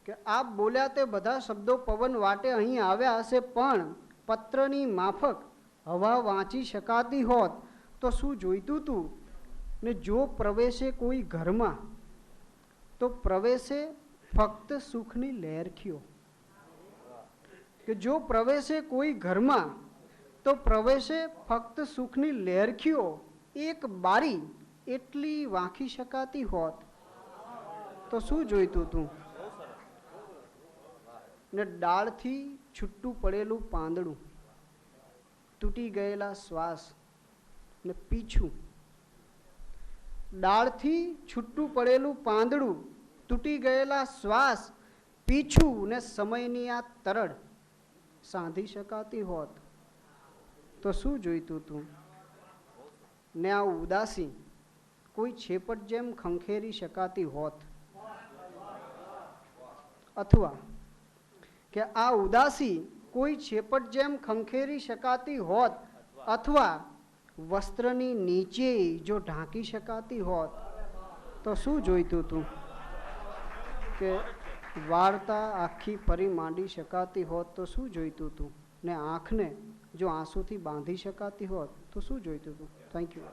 કે આપ બોલ્યા તે બધા શબ્દો પવન વાટે અહીં આવ્યા હશે, પણ પત્રની માફક હવા વાંચી શકાતી હોત તો શું જોઈતું તું. ને જો પ્રવેશે કોઈ ઘરમાં તો પ્રવેશે ફક્ત સુખની લહેરખીઓ. કે જો પ્રવેશે કોઈ ઘરમાં તો પ્રવેશે ફક્ત સુખની લહેરખીઓ, એક બારી એટલી વાંખી શકાતી હોત તો શું જોઈતું તું. ને ડાળથી છૂટું પડેલું પાંદડું, તૂટી ગયેલા શ્વાસ ને પીછું. ડાળથી છૂટું પડેલું પાંદડું, તૂટી ગયેલા શ્વાસ, પીછું ને સમયની આ તરડ સાંધી શકાતી હોત તો શું જોઈતું તું. ને આ ઉદાસી કોઈ છેપટ જેમ ખંખેરી શકાતી હોત, અથવા કે આ ઉદાસી કોઈ છેપટ જેમ ખંખેરી શકાતી હોત, અથવા વસ્ત્રની નીચે જો ઢાંકી શકાતી હોત તો શું જોઈતું તું. કે વાર્તા આખી ફરી માંડી શકાતી હોત તો શું જોઈતું તું, ને આંખને જો આંસુથી બાંધી શકાતી હોત તો શું જોઈતું તું. Thank you.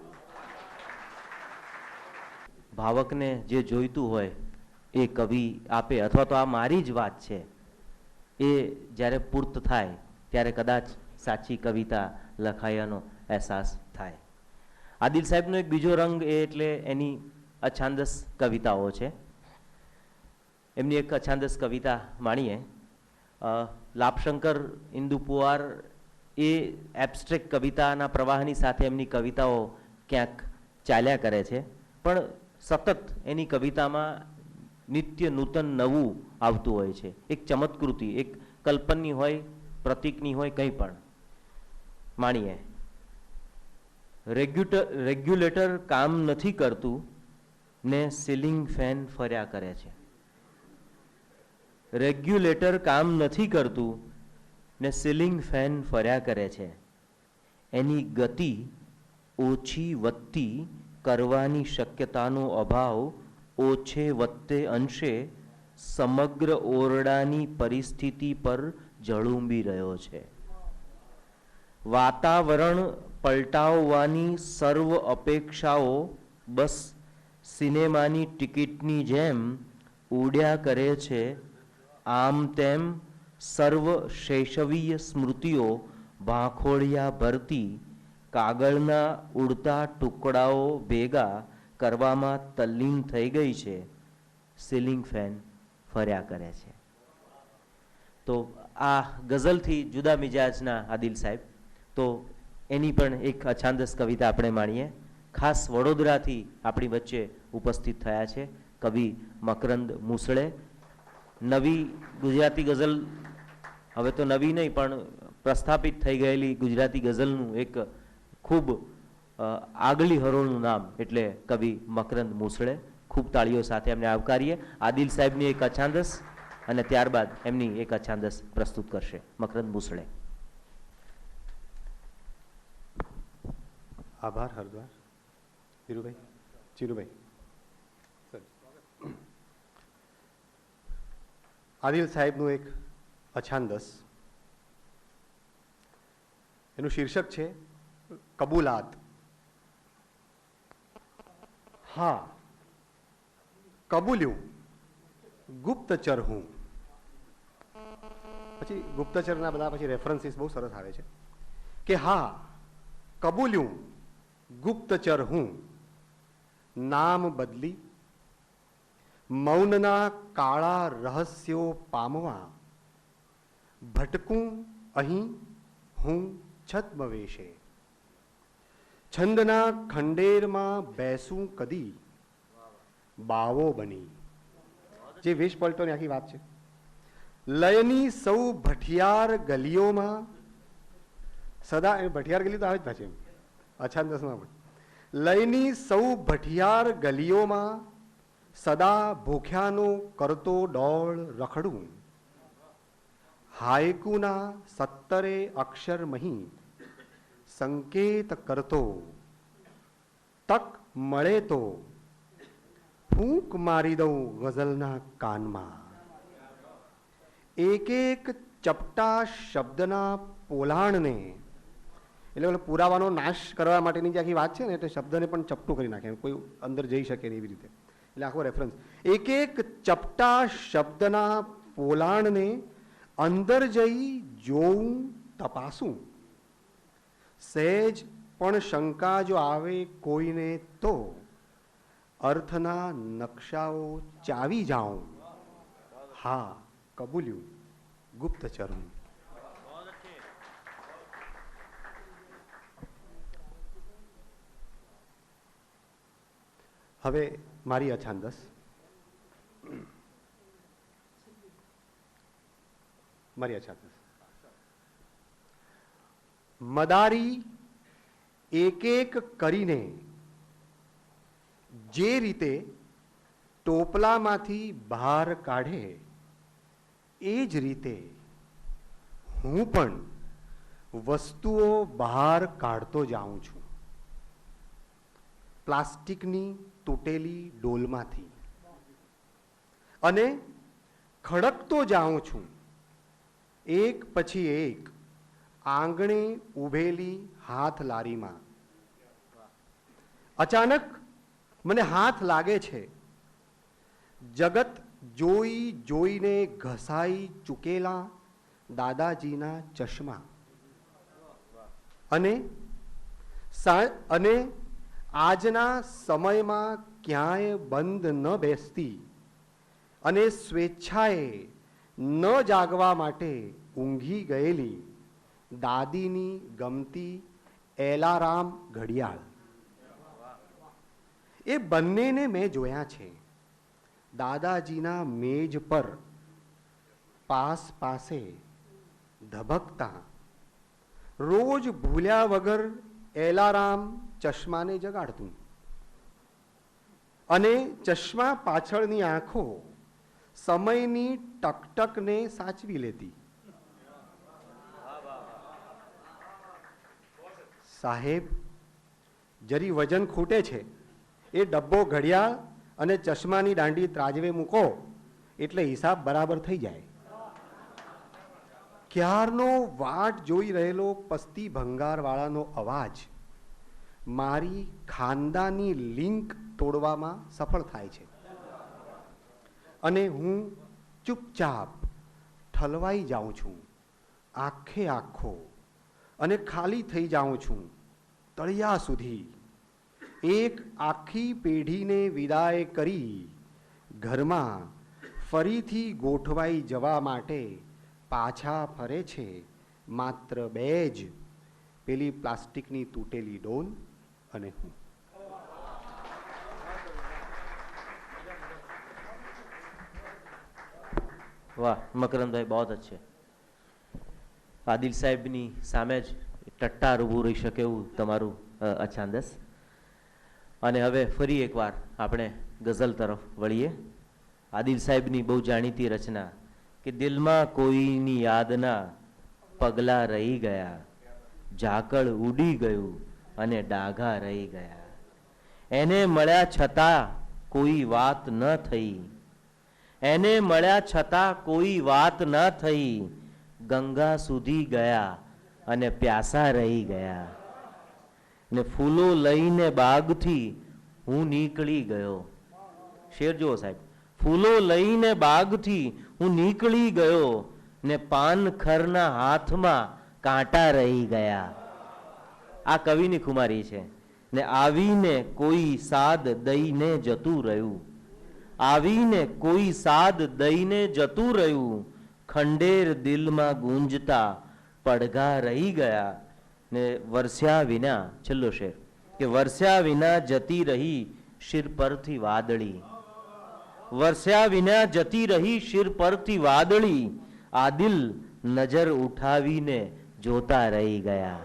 ભાવકને જે જોઈતું હોય એ કવિ આપે, અથવા તો આ મારી જ વાત છે એ જ્યારે પૂર્ત થાય ત્યારે કદાચ સાચી કવિતા લખાયાનો અહેસાસ થાય. આદિલ સાહેબનો એક બીજો રંગ એ એટલે એની અછાંદસ કવિતાઓ છે. એમની એક અછાંદસ કવિતા માણીએ. લાભશંકર ઇન્દુ પુવાર એ એબ્સ્ટ્રેક્ટ કવિતાના પ્રવાહની સાથે એમની કવિતાઓ ક્યાંક ચાલ્યા કરે છે, પણ સતત એની કવિતામાં નિત્ય નૂતન નવું આવતું હોય છે. એક ચમત્કૃતિ, એક કલ્પનની હોય, પ્રતીકની હોય, કંઈ પણ. માણીએ. રેગ્યુલેટર કામ નથી કરતું ને સીલિંગ ફેન ફર્યા કરે છે. રેગ્યુલેટર કામ નથી કરતું ને સીલિંગ ફેન ફર્યા કરે છે. એની ગતિ ઓછી વધતી કરવાની શક્યતાનો અભાવ ઓછે વધતે અંશે સમગ્ર ઓરડાની પરિસ્થિતિ પર ઝળુંબી રહ્યો છે. વાતાવરણ પલટાવવાની સર્વ અપેક્ષાઓ બસ સિનેમાની ટિકિટની જેમ ઉડ્યા કરે છે. આમ તેમ સર્વ શૈશવીય સ્મૃતિઓ ભાંખોળિયા ભરતી કાગળના ઉડતા ટુકડાઓ ભેગા કરવામાં તલ્લીન થઈ ગઈ છે. સીલિંગ ફેન ફર્યા કરે છે. તો આ ગઝલથી જુદા મિજાજના આદિલ સાહેબ, તો એની પણ એક અછાંદસ કવિતા આપણે માણીએ. ખાસ વડોદરાથી આપણી વચ્ચે ઉપસ્થિત થયા છે કવિ મકરંદ મુસળે. નવી ગુજરાતી ગઝલ, હવે તો નવી નહીં પણ પ્રસ્થાપિત થઈ ગયેલી ગુજરાતી ગઝલનું એક ખૂબ આગલી હરોળનું નામ એટલે કવિ મકરંદ મુસળે. ખૂબ તાળીઓ સાથે એમને આવકારીએ. આદિલ સાહેબની એક અછાંદસ અને ત્યારબાદ એમની એક અછાંદસ પ્રસ્તુત કરશે મકરંદ મુસળે. આભાર હરદ્વાર. ધીરુભાઈ, ચીરુભાઈ. આદિલ સાહેબનું એક અછાંદસ, એનું શીર્ષક છે કબૂલાત. હા, કબૂલ્યું ગુપ્તચર હું. પછી ગુપ્તચરના બધા પછી રેફરન્સીસ બહુ સરસ આવે છે કે હા, કબૂલ્યું ગુપ્તચર હું, નામ બદલી મૌનના કાળા રહસ્યો પામવા, ભટકું અહીં હું છદ્મવેશે, છંદના ખંડેરમાં બેસું કદી બાવો બની. જે વેશ પલટોની આખી વાત છે. લયની સૌ ભઠિયાર ગલીઓમાં સદા, ભઠિયાર ગલી તો આવે જ પાછી અછાંદસમાં પણ. લયની સૌ ભઠિયાર ગલીઓમાં સદા ભૂખ્યાનો કરતો ડોળ રખડું, હાયકુના 17 અક્ષર મહી સંકેત કરતો, તક મળે તો ફૂંક મારી દઉં ગઝલના કાનમાં. એક એક ચપટા શબ્દના પોલાણને, એટલે પુરાવાનો નાશ કરવા માટેની જે આખી વાત છે ને, એટલે શબ્દને પણ ચપટું કરી નાખે, કોઈ અંદર જઈ શકે એવી રીતે. એટલે આખો રેફરન્સ, એક એક ચપટા શબ્દના પોલાણને અંદર જઈ જોઉં તપાસું, સહેજ પણ શંકા જો આવે કોઈને તો અર્થના નકશાઓ ચાવી જાઉં. હા, કબૂલ્યું ગુપ્તચર હું. હવે મારી અછાંદસ. મદારી એક એક કરીને જે રીતે ટોપલામાંથી બહાર કાઢે, એ જ રીતે હું પણ વસ્તુઓ બહાર કાઢતો જાઉં છું. પ્લાસ્ટિકની તૂટેલી ડોલમાંથી, અને ખડકતો જાઉં છું એક પછી એક આંગણે ઊભેલી હાથ લારીમાં. અચાનક મને હાથ લાગે છે જગત જોઈ જોઈને ઘસાઈ ચૂકેલા દાદાજીના ચશ્મા, અને આજના સમયમાં ક્યાંય બંધ ન બેસતી અને સ્વેચ્છાએ ન જાગવા માટે ઊંઘી ગયેલી દાદીની ગમતી એલારામ ઘડિયાળ. એ બંનેને મેં જોયા છે દાદાજીના મેજ પર પાસે ધબકતા. રોજ ભૂલ્યા વગર એલારામ ચશ્માને જગાડતું, અને ચશ્મા પાછળની આંખો સમયની ટકટકને સાચવી લેતી. સાહેબ, જરી વજન ખૂટે છે, એ ડબ્બો ઘડિયાળ અને ચશ્માની દાંડી ત્રાજવે મૂકો એટલે હિસાબ બરાબર થઈ જાય. ક્યારનો વાટ જોઈ રહેલો પસ્તી ભંગારવાળાનો અવાજ મારી ખાનદાની લિંક તોડવામાં સફળ થાય છે, અને હું ચૂપચાપ ઠલવાઈ જાઉં છું, આખે આખો, અને ખાલી થઈ જાઉં છું તળિયા સુધી. એક આખી પેઢીને વિદાય કરી ઘરમાં ફરીથી ગોઠવાઈ જવા માટે પાછા ફરે છે માત્ર બે જ, પેલી પ્લાસ્ટિકની તૂટેલી ડોલ અને હું. વાહ મકરંદભાઈ, બહુ અચ્છે. આદિલ સાહેબની સામે જ ટટ્ટાર ઊભું રહી શકે એવું તમારું અછાંદસ. અને હવે ફરી એકવાર આપણે ગઝલ તરફ વળીએ. આદિલ સાહેબની બહુ જાણીતી રચના કે દિલમાં કોઈની યાદના પગલા રહી ગયા, ઝાકળ ઉડી ગયું અને ડાઘા રહી ગયા. એને મળ્યા છતાં કોઈ વાત ન થઈ, એને મળ્યા છતાં કોઈ વાત ન થઈ, ગંગા સુધી ગયા અને પ્યાસા રહી ગયા. ને ફૂલો લઈને બાગથી હું નીકળી ગયો. શેર જુઓ સાહેબ, ફૂલો લઈને બાગથી હું નીકળી ગયો ને પાનખરના હાથમાં કાંટા રહી ગયા. આ કવિની ખુમારી છે. ને આવીને કોઈ સાદ દઈને જતું રહ્યું, આવીને કોઈ સાદ દઈને જતું રહ્યું, ખંડેર દિલમાં ગુંજતા પડઘા રહી ગયા. ને વરસ્યા વિના, છેલ્લો શેર, કે વરસ્યા વિના જતી રહી શિર પરથી વાદળી, વરસ્યા વિના જતી રહી શિર પરથી વાદળી, આદિલ નજર ઉઠાવીને જોતા રહી ગયા.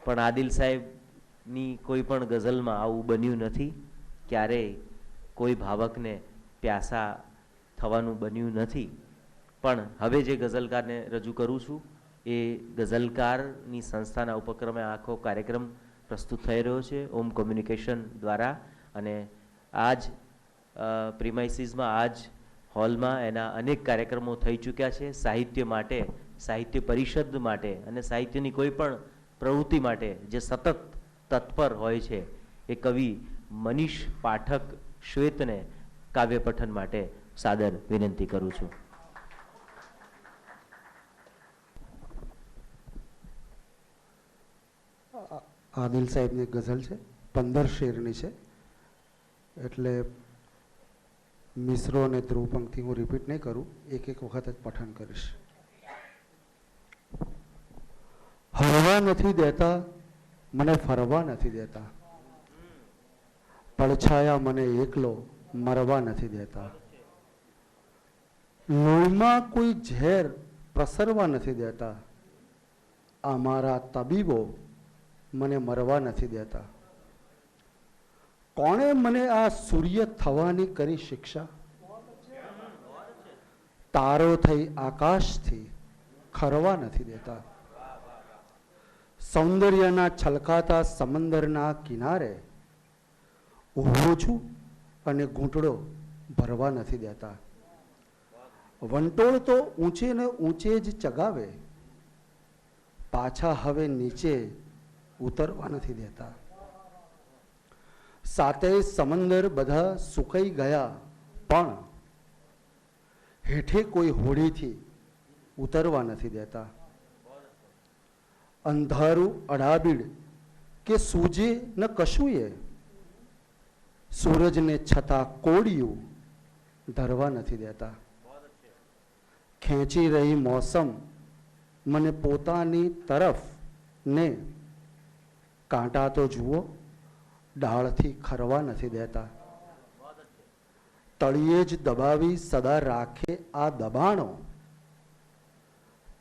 પણ આદિલ સાહેબની કોઈ પણ ગઝલમાં આવું બન્યું નથી. ક્યારેય કોઈ ભાવકને પ્યાસા થવાનું બન્યું નથી. પણ હવે જે ગઝલકારને રજૂ કરું છું એ ગઝલકારની સંસ્થાના ઉપક્રમે આખો કાર્યક્રમ પ્રસ્તુત થઈ રહ્યો છે ઓમ કોમ્યુનિકેશન દ્વારા. અને આ જ પ્રિમાઇસીસમાં, આ જ હોલમાં એના અનેક કાર્યક્રમો થઈ ચૂક્યા છે. સાહિત્ય માટે, સાહિત્ય પરિષદ માટે અને સાહિત્યની કોઈ પણ પ્રવૃત્તિ માટે જે સતત તત્પર હોય છે એ કવિ મનીષ પાઠક શ્વેતને કાવ્ય પઠન માટે સાદર વિનંતી કરું છું. આદિલ સાહેબની ગઝલ છે, 15 શેરની છે, એટલે મિશ્રો અને ધ્રુવ પંક્તિ હું રિપીટ નહીં કરું, એક એક વખત જ પઠન કરીશ. હરવા નથી દેતા, મને ફરવા નથી દેતા, પડછાયા મને એકલો મરવા નથી દેતા, લોહીમાં કોઈ ઝેર પ્રસરવા નથી દેતા, અમારા તબીબો મને મરવા નથી દેતા. કોણે મને આ સૂર્ય થવાની કરી શિક્ષા? તારો થઈ આકાશથી ખરવા નથી દેતા. સૌંદર્યના છલકાતા સમંદરના કિનારે ઊભો છું અને ઘૂંટડો ભરવા નથી દેતા. વંટોળ તો ઊંચે ને ઊંચે જ ચગાવે, પાછા હવે નીચે ઉતરવા નથી દેતા. સાતે સમંદર બધા સુકાઈ ગયા, પણ હેઠે કોઈ હોડીથી ઉતરવા નથી દેતા. અંધારું અડાબીડ કે સૂજે ન કશુંએ, સૂરજને છતાં કોડિયું ધરવા નથી દેતા. ખેંચી રહી મોસમ મને પોતાની તરફ ને કાંટા તો જુઓ ડાળથી ખરવા નથી દેતા. તળિયે જ દબાવી સદા રાખે આ દબાણો,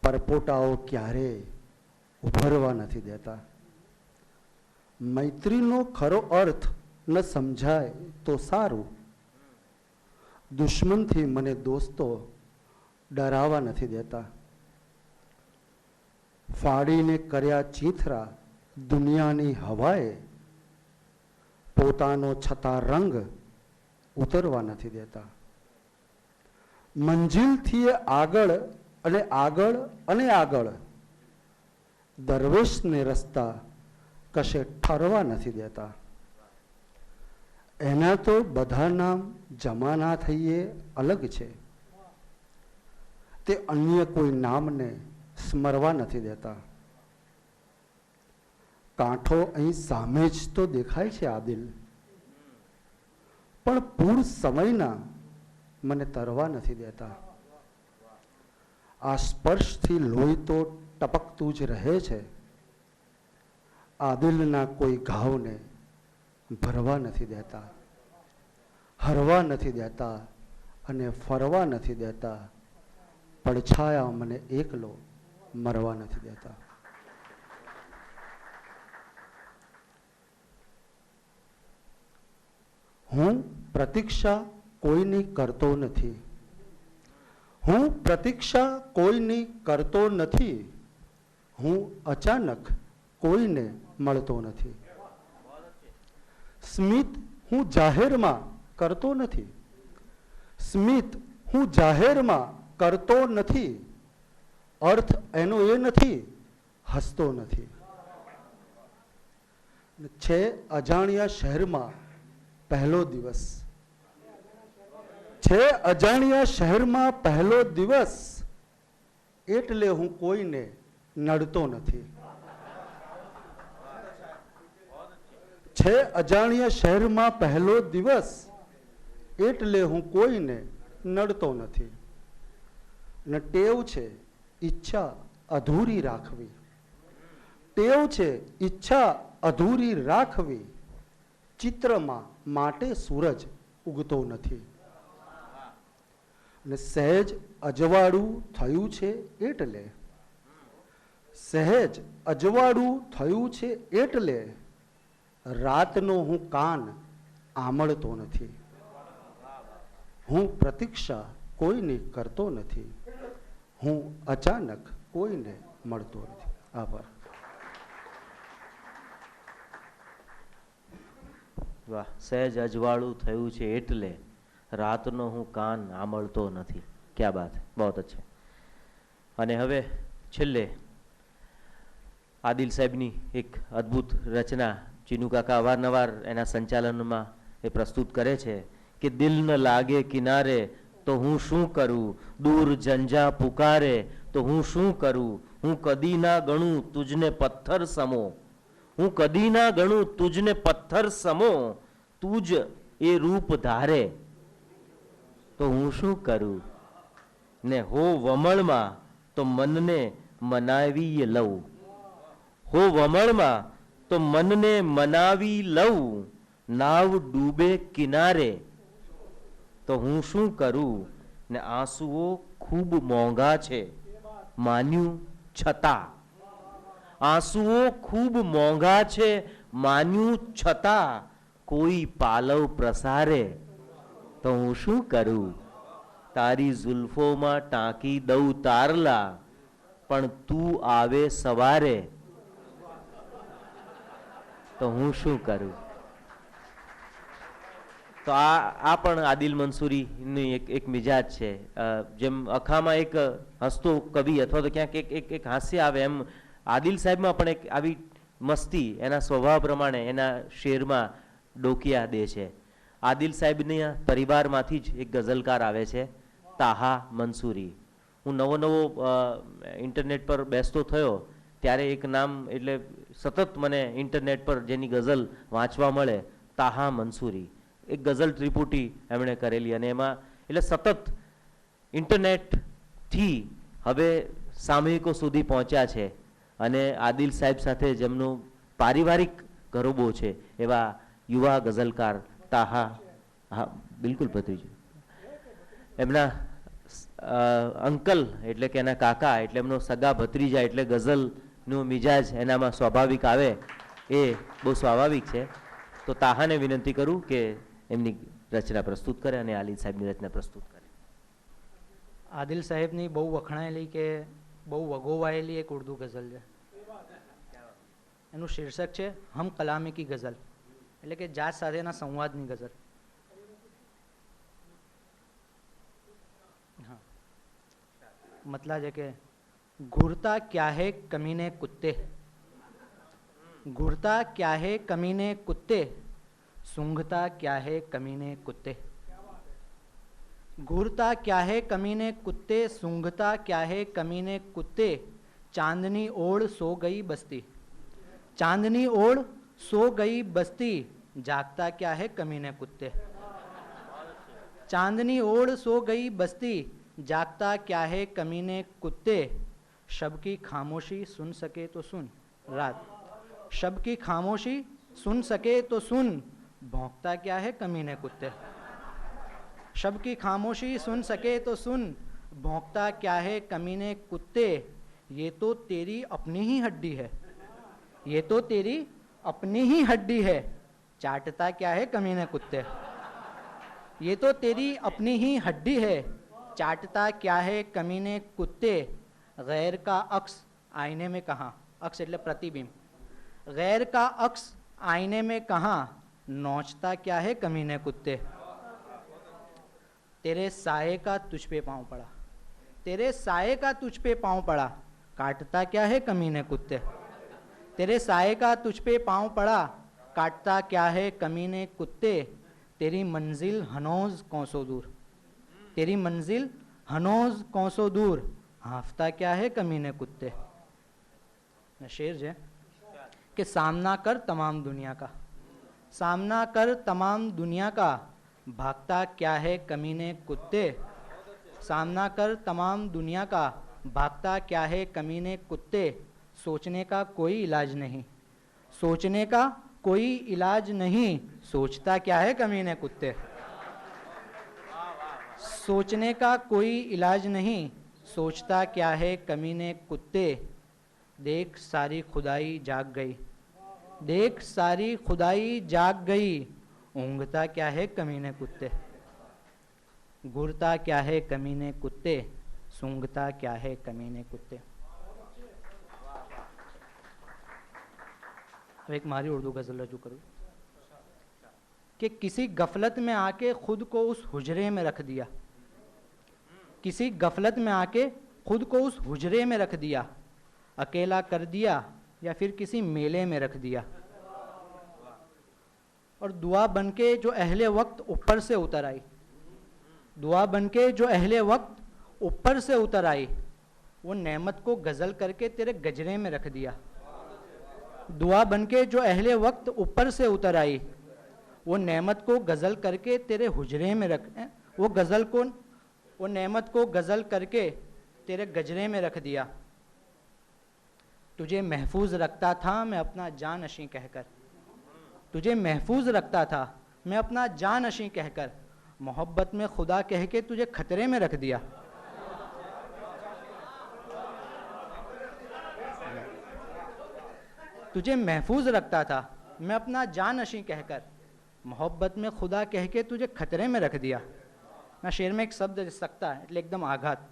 પરપોટાઓ ક્યારેય ઉભરવા નથી દેતા. મૈત્રીનો ખરો અર્થ ન સમજાય તો સારું, દુશ્મનથી મને દોસ્તો ડરાવા નથી દેતા. ફાડીને કર્યા ચીથરા દુનિયાની હવાએ, પોતાનો છતાં રંગ ઉતરવા નથી દેતા. મંજિલથી આગળ અને આગળ અને આગળ, દરવેશને રસ્તા કશે ઠરવા નથી દેતા. એના તો બધા નામ જમાના થઈએ અલગ છે, તે અન્ય કોઈ નામને સ્મરવા નથી દેતા. કાંઠો અહીં સામે જ તો દેખાય છે આદિલ, પણ પૂર સમયના મને તરવા નથી દેતા. આ સ્પર્શથી લોહી તો ટપકતું જ રહે છે, આ દિલના કોઈ ઘાવને ભરવા નથી દેતા, હરવા નથી દેતા અને ફરવા નથી દેતા, પડછાયા મને એકલો મરવા નથી દેતા. હું પ્રતીક્ષા કોઈની કરતો નથી, હું પ્રતીક્ષા કોઈની કરતો નથી, હું અચાનક કોઈને મળતો નથી. સ્મિત હું જાહેરમાં કરતો નથી, સ્મિત હું જાહેરમાં કરતો નથી, અર્થ એનો એ નથી હસતો નથી. છે અજાણ્યા શહેરમાં પહેલો દિવસ, છે અજાણ્યા શહેરમાં પહેલો દિવસ, એટલે હું કોઈને નડતો નથી. છે અજાણ્યા શહેરમાં પહેલો દિવસ, એટલે હું કોઈને નડતો નથી. ને ટેવ છે ઈચ્છા અધૂરી રાખવી, ટેવ છે ઈચ્છા અધૂરી રાખવી, ચિત્રમાં માટે સૂરજ ઉગતો નથી. ને સહેજ અજવાળું થયું છે એટલે, સહેજ અજવાળું થયું છે એટલે રાતનો હું કાન આમળતો નથી. હું પ્રતીક્ષા કોઈની કરતો નથી, હું અચાનક કોઈને મળતો નથી. આભાર. વાહ, સહેજ અજવાળું થયું છે એટલે રાતનો હું કાન આંબળતો નથી. ક્યા બાત, બહુ અચ્છા. અને હવે છેલ્લે આદિલ સાહેબની એક અદ્ભુત રચના ચીનુ કાકા અવારનવાર એના સંચાલનમાં એ પ્રસ્તુત કરે છે કે દિલ ન લાગે કિનારે તો હું શું કરું, દૂર જંજા પુકારે તો હું શું કરું, હું કદી ના ગણું તુજને પથ્થર સમો, હું કદી ના ગણું તુજને પથ્થર સમો, તુજ એ રૂપ ધારે તો હું શું કરું, ને હો વમળમાં તો મનને મનાવી લઉં, હો વમળમાં તો મનને મનાવી લઉં, નાવ ડૂબે કિનારે તો હું શું કરું, ને આંસુઓ ખૂબ મોંઘા છે માન્યું છતાં, આંસુઓ ખૂબ મોંઘા છે માન્યું છતાં, કોઈ પાલવ પ્રસારે તો હું શું કરું, તારી ઝુલ્ફોમાં ટાંકી દઉં તારલા, પણ તું આવે સવારે તો હું શું કરું. તો આ પણ આદિલ મંસૂરીની એક મિજાજ છે. જેમ અખામાં એક હસતો કવિ અથવા તો ક્યાંક એક હાસ્ય આવે, એમ આદિલ સાહેબમાં પણ એક આવી મસ્તી એના સ્વભાવ પ્રમાણે એના શેરમાં ડોકિયા દે છે. આદિલ સાહેબના પરિવારમાંથી જ એક ગઝલકાર આવે છે, તાહા મંસૂરી. હું નવો ઇન્ટરનેટ પર બેસતો થયો ત્યારે એક નામ એટલે સતત મને ઇન્ટરનેટ પર જેની ગઝલ વાંચવા મળે, તાહા મંસૂરી. એક ગઝલ ત્રિપુટી એમણે કરેલી અને એમાં એટલે સતત ઇન્ટરનેટથી હવે સામયિકો સુધી પહોંચ્યા છે. અને આદિલ સાહેબ સાથે જેમનું પારિવારિક ગરોબો છે એવા યુવા ગઝલકાર તાહા, હા બિલકુલ ભત્રીજો, એમના અંકલ એટલે કે એના કાકા એટલે એમનો સગા ભત્રીજા એટલે ગઝલનો મિજાજ એનામાં સ્વાભાવિક આવે, એ બહુ સ્વાભાવિક છે. તો તાહાને વિનંતી કરું કે એમની રચના પ્રસ્તુત કરે અને આદિલ સાહેબની રચના પ્રસ્તુત કરે. આદિલ સાહેબની બહુ વખણાયેલી કે બહુ વગોવાયેલી એક ઉર્દુ ગઝલ છે. એનું શીર્ષક છે હમ કલામી કી ગઝલ, એટલે કે જાત સાથેના સંવાદની ગઝલ. હા, મતલબ છે કે ઘૂરતા ક્યા હે કમીને કુત્તે, घूरता क्या है कमीने कुत्ते, सूंघता क्या है कमीने कुत्ते, घूरता क्या है कमीने कुत्ते, सूंघता क्या है कमीने कुत्ते, चांदनी ओढ़ सो गई बस्ती, चांदनी ओढ़ सो गई बस्ती, जागता क्या है कमीने कुत्ते. चांदनी ओढ़ सो गई बस्ती, जागता क्या है कमीने कुत्ते। शब की खामोशी सुन सके तो सुन, रात। शब की खामोशी सुन सके तो सुन, भौंकता क्या है कमीने कुत्ते। शब की खामोशी सुन सके तो सुन, भौंकता क्या है कमीने कुत्ते। ये तो तेरी अपनी ही हड्डी है, ये तो तेरी अपनी ही हड्डी है, चाटता क्या है कमीने कुत्ते। ये तो तेरी अपनी ही हड्डी है, चाटता क्या है कमीने कुत्ते। गैर का अक्स आईने में कहाँ, अक्स એટલે प्रतिबिंब, गैर का अक्स आईने में कहाँ, नोचता क्या है कमीने कुत्ते। तेरे साये का तुझ पे पाँव पड़ा, तेरे साये का तुझ पे पाँव पड़ा, काटता क्या है कमीने कुत्ते। तेरे साये का तुझ पे पाँव पड़ा, काटता क्या है कमीने कुत्ते। तेरी मंजिल हनौज कौसों दूर, तेरी मंजिल हनौज कौसों दूर, हाफता क्या है कमीने कुत्ते। शेर है कि सामना कर तमाम दुनिया का, सामना कर तमाम दुनिया का, भागता क्या है कमीने कुत्ते। सामना कर तमाम दुनिया का, भागता क्या है कमीने कुत्ते। सोचने का कोई इलाज नहीं, सोचने का कोई इलाज नहीं, सोचता क्या है कमीने कुत्ते। सोचने का कोई इलाज नहीं, सोचता क्या है कमीने कुत्ते। देख सारी खुदाई जाग गई, देख सारी खुदाई जाग गई, ऊँघता क्या है कमीने कुत्ते। घूरता क्या है कमीने कुत्ते, सूंघता क्या है कमीने कुत्ते। अब एक मारी उर्दू गजल रजू करूँ कि किसी गफलत में आके खुद को उस हुजरे में रख दिया, किसी गफलत में आके खुद को उस हुजरे में रख दिया, अकेला कर दिया या फिर किसी मेले में रख दिया। और दुआ बनके जो अहले वक्त ऊपर से उतर आई, दुआ बनके जो अहले वक्त ऊपर से उतर आई, वो नेमत को गजल करके तेरे गजरे में रख दिया। दुआ बनके जो अहले वक्त ऊपर से उतर आई, वो नेमत को गजल करके तेरे हुजरे में रख, वो गजल को, वो नेमत को गजल करके तेरे गजरे में रख दिया। तुझे महफूज रखता था मैं अपना जानशी कहकर, तुझे महफूज रखता था मैं अपना जानशी कहकर, मोहब्बत में खुदा कह के तुझे खतरे में रख दिया। तुझे महफूज रखता था मैं अपना जानशी कहकर, मोहब्बत में खुदा कह के तुझे खतरे में रख दिया। ना शेर में एक शब्द सकता है एकदम आघात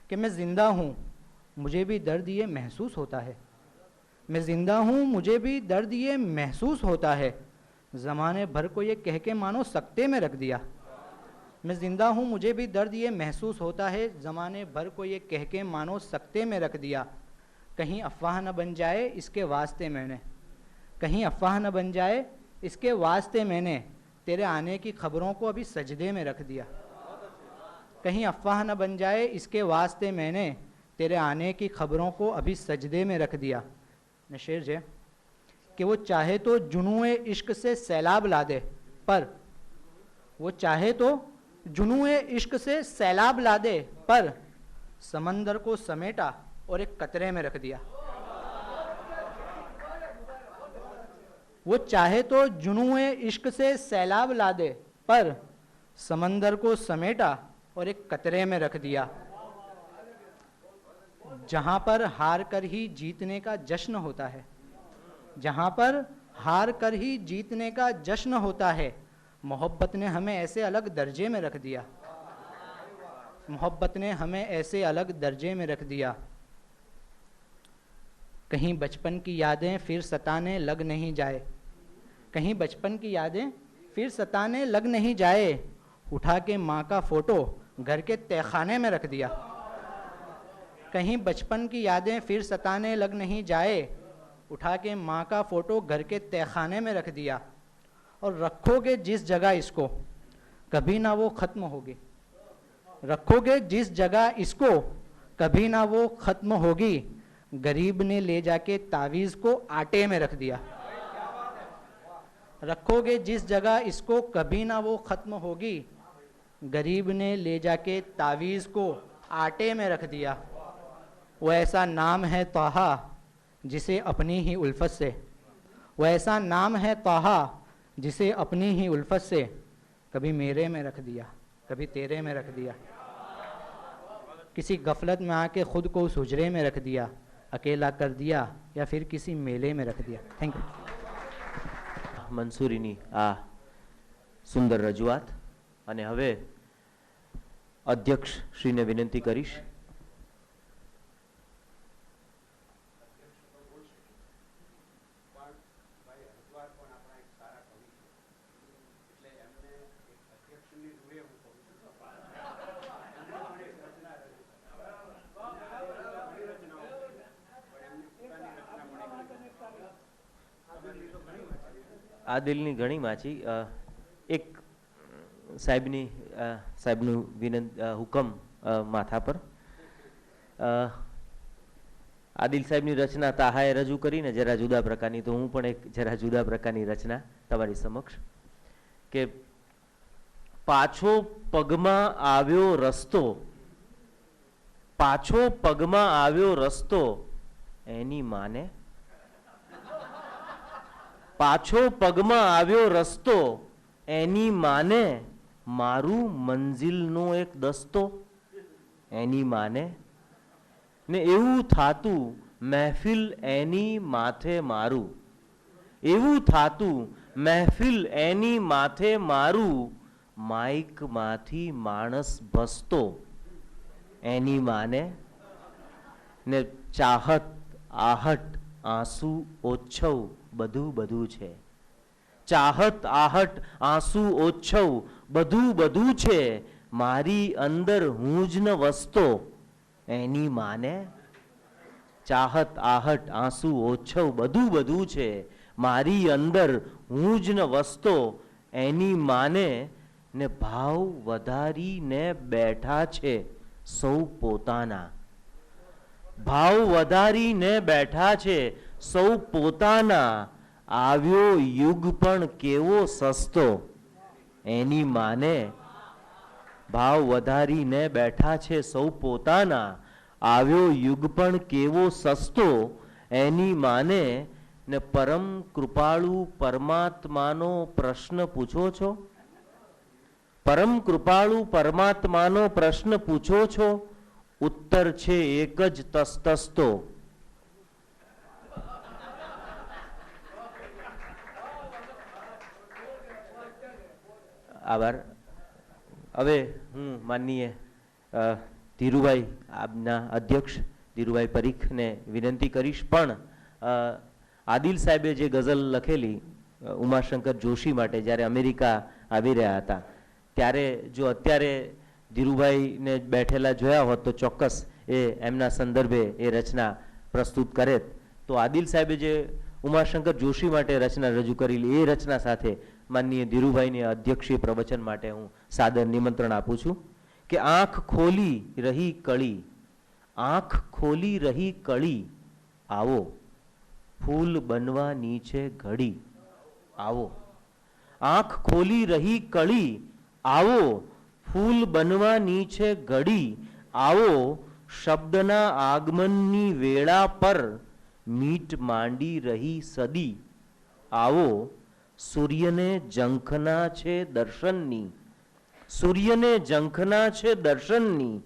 कि मैं जिंदा हूँ मुझे भी दर्द ये महसूस होता है, मैं जिंदा हूँ मुझे भी दर्द ये महसूस होता है, ज़माने भर को ये कह के मानो सकते में रख दिया। मैं जिंदा हूँ मुझे भी दर्द ये महसूस होता है, ज़माने भर को ये कह के मानो सकते में रख दिया। कहीं अफवाह न बन जाए इसके वास्ते मैंने, कहीं अफवाह न बन जाए इसके वास्ते मैंने, तेरे आने की खबरों को अभी सजदे में रख दिया। कहीं अफवाह न बन जाए इसके वास्ते मैंने, तेरे आने की खबरों को अभी सजदे में रख दिया। नशेर जे कि वो चाहे तो जुनूए इश्क से सैलाब ला दे, पर वो चाहे तो जुनूए इश्क से सैलाब ला दे, पर समंदर को समेटा और एक कतरे में रख दिया। वो चाहे तो जुनूए इश्क से सैलाब ला दे, पर समंदर को समेटा और एक कतरे में रख दिया। जहाँ पर हार कर ही जीतने का जश्न होता है, जहाँ पर हार कर ही जीतने का जश्न होता है, मोहब्बत ने हमें ऐसे अलग दर्जे में रख दिया, मोहब्बत ने हमें ऐसे अलग दर्जे में रख दिया। कहीं बचपन की यादें फिर सताने लग नहीं जाए, कहीं बचपन की यादें फिर सताने लग नहीं जाए, उठा के माँ का फोटो घर के तहखाने में रख दिया। कहीं बचपन की यादें फिर सताने लग नहीं जाए, उठा के माँ का फोटो घर के तहखाने में रख दिया। और रखोगे जिस जगह इसको कभी ना वो ख़त्म होगी, रखोगे जिस जगह इसको कभी ना वो ख़त्म होगी, गरीब ने ले जाके तावीज़ को आटे में रख दिया। रखोगे जिस जगह इसको कभी ना वो ख़त्म होगी, गरीब ने ले जाके तावीज़ को आटे में रख दिया। वो ऐसा नाम है तोहा जिसे अपनी ही उल्फत से, वो ऐसा नाम है तोहा जिसे अपनी ही उल्फत से कभी मेरे में रख दिया, कभी तेरे में रख दिया, किसी गफलत में आके खुद को उस हुजरे में रख दिया, अकेला कर दिया, या फिर किसी मेले में रख दिया। Thank you. મંસૂરીની આ સુંદર રજૂઆત. અને હવે અધ્યક્ષ શ્રીને વિનંતી કરીશ. આદિલની ઘણી વાંચી. એક સાહેબનું હુકમ માથા પર. આદિલ સાહેબની રચના તાહાએ રજૂ કરીને જરા જુદા પ્રકારની, તો હું પણ એક જરા જુદા પ્રકારની રચના તમારી સમક્ષ. કે પાછો પગમાં આવ્યો રસ્તો, પાછો પગમાં આવ્યો રસ્તો એની માને, પાછો પગમાં આવ્યો રસ્તો એની માને, મારું મંજિલનો એક દસ્તો એની માને. ને એવું થાતું મહેફિલ એની માથે મારું, એવું થાતું મહેફિલ એની માથે મારું, માઇકમાંથી માણસ ભસતો એની માને. ને ચાહત આહટ આંસુ ઓછવ બધું બધું છે, ચાહત આહટ આંસુ ઓછવ બધું બધું છે, મારી અંદર હું જ ન વસતો એની માને. ચાહત આહટ આંસુ ઓછવ બધું બધું છે, મારી અંદર હું જ ન વસતો એની માને. ને ભાવ વધારીને બેઠા છે સૌ પોતાના, ભાવ વધારીને બેઠા છે સૌ પોતાના, આવ્યો યુગ પણ કેવો સસ્તો એની માને. ભાવ વધારીને બેઠા છે સૌ પોતાના, આવ્યો યુગ પણ કેવો સસ્તો એની માને. ને પરમ કૃપાળુ પરમાત્માનો પ્રશ્ન પૂછો છો, પરમ કૃપાળુ પરમાત્માનો પ્રશ્ન પૂછો છો, ઉત્તર છે એક જ તસ્તસ્તો. આભાર. હવે હું માનનીય ધીરુભાઈ આપના અધ્યક્ષ ધીરુભાઈ પરીખને વિનંતી કરીશ. પણ આદિલ સાહેબે જે ગઝલ લખેલી ઉમાશંકર જોશી માટે જ્યારે અમેરિકા આવી રહ્યા હતા, ત્યારે જો અત્યારે ધીરુભાઈને બેઠેલા જોયા હોત તો ચોક્કસ એ એમના સંદર્ભે એ રચના પ્રસ્તુત કરે. તો આદિલ સાહેબે જે ઉમાશંકર જોશી માટે રચના રજૂ કરેલી એ રચના સાથે માનનીય ધીરુભાઈને અધ્યક્ષીય પ્રવચન માટે હું સાદર નિમંત્રણ આપું છું. કે આંખ ખોલી રહી કળી, આંખ ખોલી રહી કળી, આવો ફૂલ બનવાની છે ઘડી, આવો. આંખ ખોલી રહી કળી, આવો ફૂલ બનવાની છે ઘડી, આવો શબ્દના આગમનની વેળા પર મીટ માંડી રહી સદી, આવો સૂર્યને ઝંખના છે દર્શનની, સૂર્યને ઝંખના છે દર્શનની,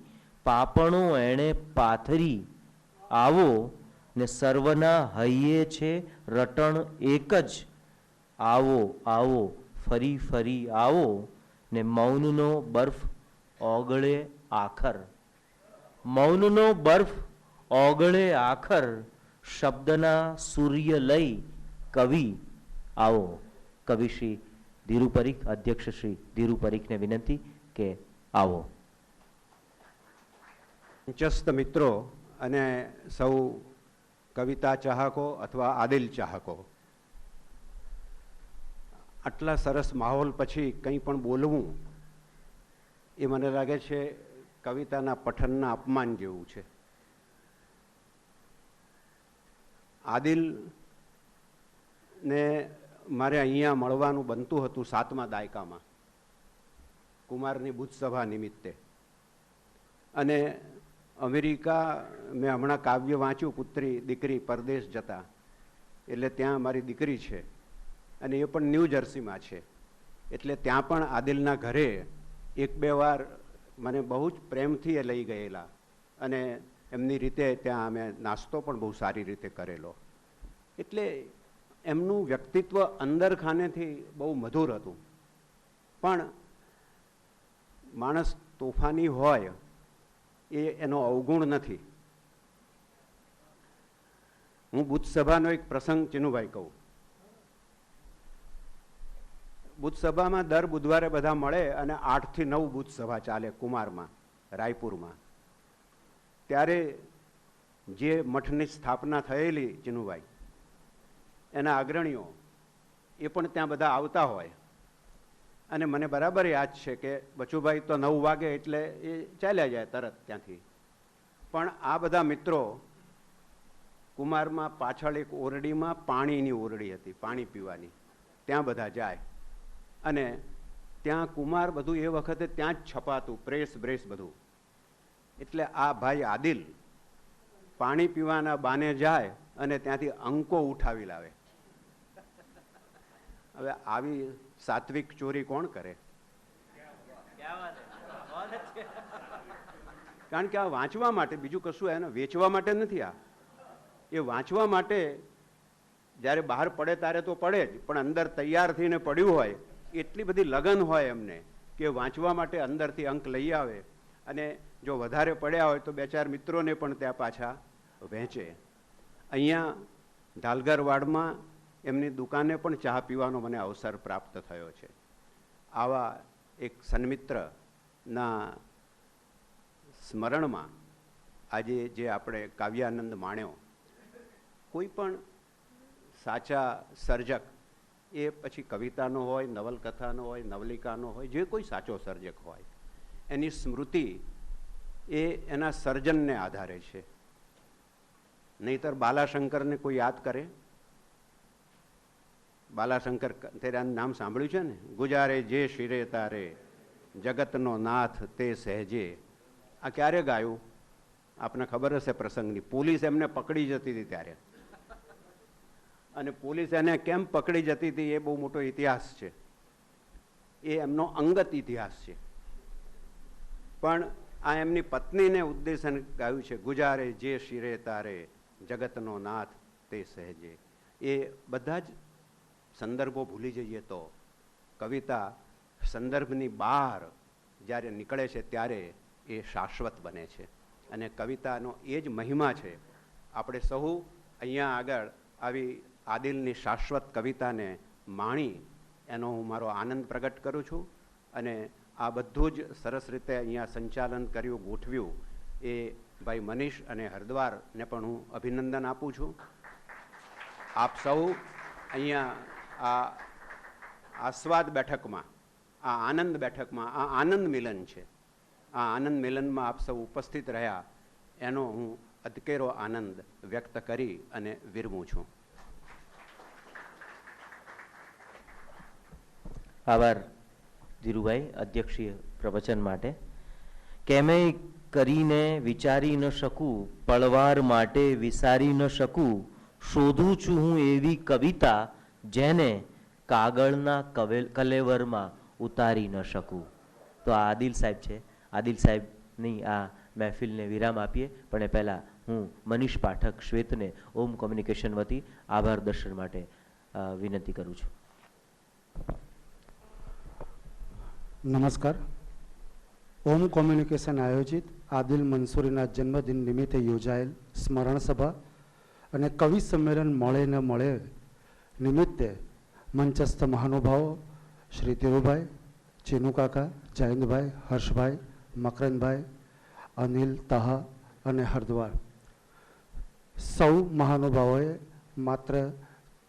પાપણો એણે પાથરી, આવો ને સર્વના હૈયે છે રટણ એક જ, આવો આવો ફરી ફરી આવો ને મૌનનો બર્ફ ઓગળે આખર, મૌનનો બર્ફ ઓગળે આખર, શબ્દના સૂર્ય લઈ કવિ આવો. કવિ શ્રી ધીરુ પરીખ, અધ્યક્ષ શ્રી ધીરુ પરીખને વિનંતી કે આવો. મંચસ્થ મિત્રો અને સૌ કવિતા ચાહકો અથવા આદિલ ચાહકો, આટલા સરસ માહોલ પછી કંઈ પણ બોલવું એ મને લાગે છે કવિતાના પઠનના અપમાન જેવું છે. આદિલને મારે અહીંયા મળવાનું બનતું હતું 7મા દાયકામાં, કુમારની બુદ્ધ સભા નિમિત્તે. અને અમેરિકા મેં હમણાં કાવ્ય વાંચ્યું, પુત્રી દીકરી પરદેશ જતા, એટલે ત્યાં મારી દીકરી છે અને એ પણ ન્યૂ જર્સીમાં છે. એટલે ત્યાં પણ આદિલના ઘરે એક બે વાર મને બહુ જ પ્રેમથી એ લઈ ગયેલા અને એમની રીતે ત્યાં અમે નાસ્તો પણ બહુ સારી રીતે કરેલો. એટલે એમનું વ્યક્તિત્વ અંદર ખાનેથી બહુ મધુર હતું. પણ માણસ તોફાની હોય એ એનો અવગુણ નથી. હું બુદ્ધ સભાનો એક પ્રસંગ ચિનુભાઈ કહું. બુદ્ધ સભામાં દર બુધવારે બધા મળે અને 8 થી 9 બુદ્ધ સભા ચાલે કુમારમાં, રાયપુરમાં. ત્યારે જે મઠની સ્થાપના થયેલી ચિનુભાઈ, એના અગ્રણીઓ એ પણ ત્યાં બધા આવતા હોય. અને મને બરાબર યાદ છે કે બચુભાઈ તો 9 વાગે એટલે એ ચાલ્યા જાય તરત ત્યાંથી. પણ આ બધા મિત્રો કુમારમાં પાછળ એક ઓરડીમાં પાણીની ઓરડી હતી, પાણી પીવાની, ત્યાં બધા જાય. અને ત્યાં કુમાર બધું એ વખતે ત્યાં જ છપાતું, પ્રેસ બ્રેસ બધું. એટલે આ ભાઈ આદિલ પાણી પીવાના બાને જાય અને ત્યાંથી અંકો ઉઠાવી લાવે. હવે આવી સાત્વિક ચોરી કોણ કરે? કારણ કે આ વાંચવા માટે, બીજું કશું એને વેચવા માટે નથી. આ એ વાંચવા માટે જ્યારે બહાર પડે ત્યારે તો પડે જ, પણ અંદર તૈયાર થઈને પડ્યું હોય, એટલી બધી લગન હોય એમને કે વાંચવા માટે અંદરથી અંક લઈ આવે. અને જો વધારે પડ્યા હોય તો 2-4 મિત્રોને પણ ત્યાં પાછા વહેંચે. અહીંયા ઢાલગરવાડમાં એમની દુકાને પણ ચા પીવાનો મને અવસર પ્રાપ્ત થયો છે. આવા એક સન્મિત્રના સ્મરણમાં આજે જે આપણે કાવ્યાનંદ માણ્યો, કોઈ પણ સાચા સર્જક, એ પછી કવિતાનો હોય, નવલકથાનો હોય, નવલિકાનો હોય, જે કોઈ સાચો સર્જક હોય, એની સ્મૃતિ એ એના સર્જનને આધારે છે. નહીતર બાલાશંકરને કોઈ યાદ કરે? બાલાશંકર તેરાનું નામ સાંભળ્યું છે ને? ગુજારે જે શિરે તારે, જગતનો નાથ તે સહેજે. આ ક્યારે ગાયું? આપને ખબર હશે પ્રસંગની. પોલીસ એમને પકડી જતી હતી ત્યારે, અને પોલીસ એને કેમ પકડી જતી હતી એ બહુ મોટો ઇતિહાસ છે. એ એમનો અંગત ઇતિહાસ છે. પણ આ એમની પત્નીને ઉદ્દેશન ગાયું છે, ગુજારે જે શિરે તારે, જગતનો નાથ તે સહેજે. એ બધા જ સંદર્ભો ભૂલી જઈએ તો કવિતા સંદર્ભની બહાર જ્યારે નીકળે છે ત્યારે એ શાશ્વત બને છે. અને કવિતાનો એ જ મહિમા છે. આપણે સહુ અહીંયા આગળ આવી આદિલની શાશ્વત કવિતાને માણી એનો હું મારો આનંદ પ્રગટ કરું છું. અને આ બધું જ સરસ રીતે અહીંયા સંચાલન કર્યું, ગોઠવ્યું એ ભાઈ મનીષ અને હરદ્વારને પણ હું અભિનંદન આપું છું. આપ સૌ અહીંયા આ આસ્વાદ બેઠકમાં, આ આનંદ બેઠકમાં, આ આનંદ મિલન છે, આ આનંદ મિલનમાં આપ સૌ ઉપસ્થિત રહ્યા એનો હું અધકેરો આનંદ વ્યક્ત કરી અને વિરમું છું. આભાર ધીરુભાઈ અધ્યક્ષીય પ્રવચન માટે. કેમેય કરીને વિચારી ન શકું, પળવાર માટે વિસારી ન શકું, શોધું છું હું એવી કવિતા જેને કાગળના કલેવરમાં ઉતારી ન શકું. તો આ આદિલ સાહેબ છે. આદિલ સાહેબની આ મહેફિલને વિરામ આપીએ, પણ એ પહેલાં હું મનીષ પાઠક શ્વેતને ઓમ કોમ્યુનિકેશન વતી આભાર દર્શન માટે વિનંતી કરું છું. નમસ્કાર. ઓમ કોમ્યુનિકેશન આયોજિત આદિલ મંસૂરીના જન્મદિન નિમિત્તે યોજાયેલ સ્મરણ સભા અને કવિ સંમેલન મળે ન મળે નિમિત્તે મંચસ્થ મહાનુભાવો શ્રી ધીરુભાઈ, ચીનુકાકા, જયંતભાઈ, હર્ષભાઈ, મકરંદભાઈ, અનિલ, તહા અને હરદ્વાર, સૌ મહાનુભાવોએ માત્ર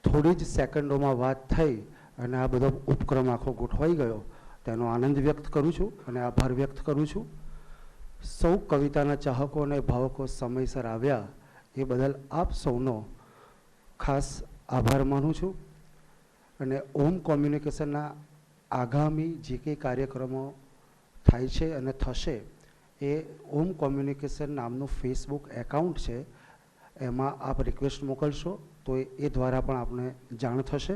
થોડી જ સેકન્ડોમાં વાત થઈ અને આ બધો ઉપક્રમ આખો ગોઠવાઈ ગયો તેનો આનંદ વ્યક્ત કરું છું અને આભાર વ્યક્ત કરું છું. સૌ કવિતાના ચાહકો અને ભાવકો સમયસર આવ્યા એ બદલ આપ સૌનો ખાસ આભાર માનું છું. અને ઓમ કોમ્યુનિકેશનના આગામી જે કંઈ કાર્યક્રમો થાય છે અને થશે એ ઓમ કોમ્યુનિકેશન નામનું ફેસબુક એકાઉન્ટ છે, એમાં આપ રિક્વેસ્ટ મોકલશો તો એ દ્વારા પણ આપને જાણ થશે.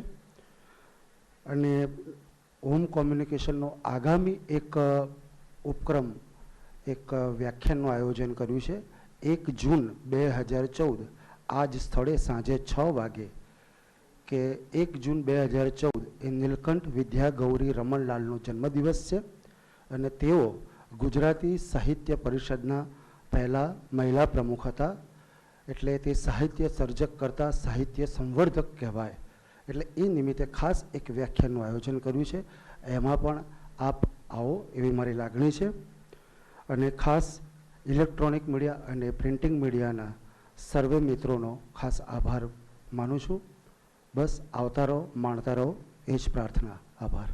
અને ઓમ કોમ્યુનિકેશનનો આગામી એક ઉપક્રમ, એક વ્યાખ્યાનનું આયોજન કર્યું છે 1 જૂન 2014 આ જ સ્થળે સાંજે 6 વાગે, કે 1 જૂન 2014 એ નીલકંઠ વિદ્યા ગૌરી રમણલાલનો જન્મદિવસ છે અને તેઓ ગુજરાતી સાહિત્ય પરિષદના પહેલા મહિલા પ્રમુખ હતા. એટલે તે સાહિત્ય સર્જક કરતાં સાહિત્ય સંવર્ધક કહેવાય. એટલે એ નિમિત્તે ખાસ એક વ્યાખ્યાનનું આયોજન કર્યું છે, એમાં પણ આપ આવો એવી મારી લાગણી છે. અને ખાસ ઇલેક્ટ્રોનિક મીડિયા અને પ્રિન્ટિંગ મીડિયાના સર્વે મિત્રોનો ખાસ આભાર માનું છું. બસ આવતા રહો, માણતા રહો, એ જ પ્રાર્થના. આભાર.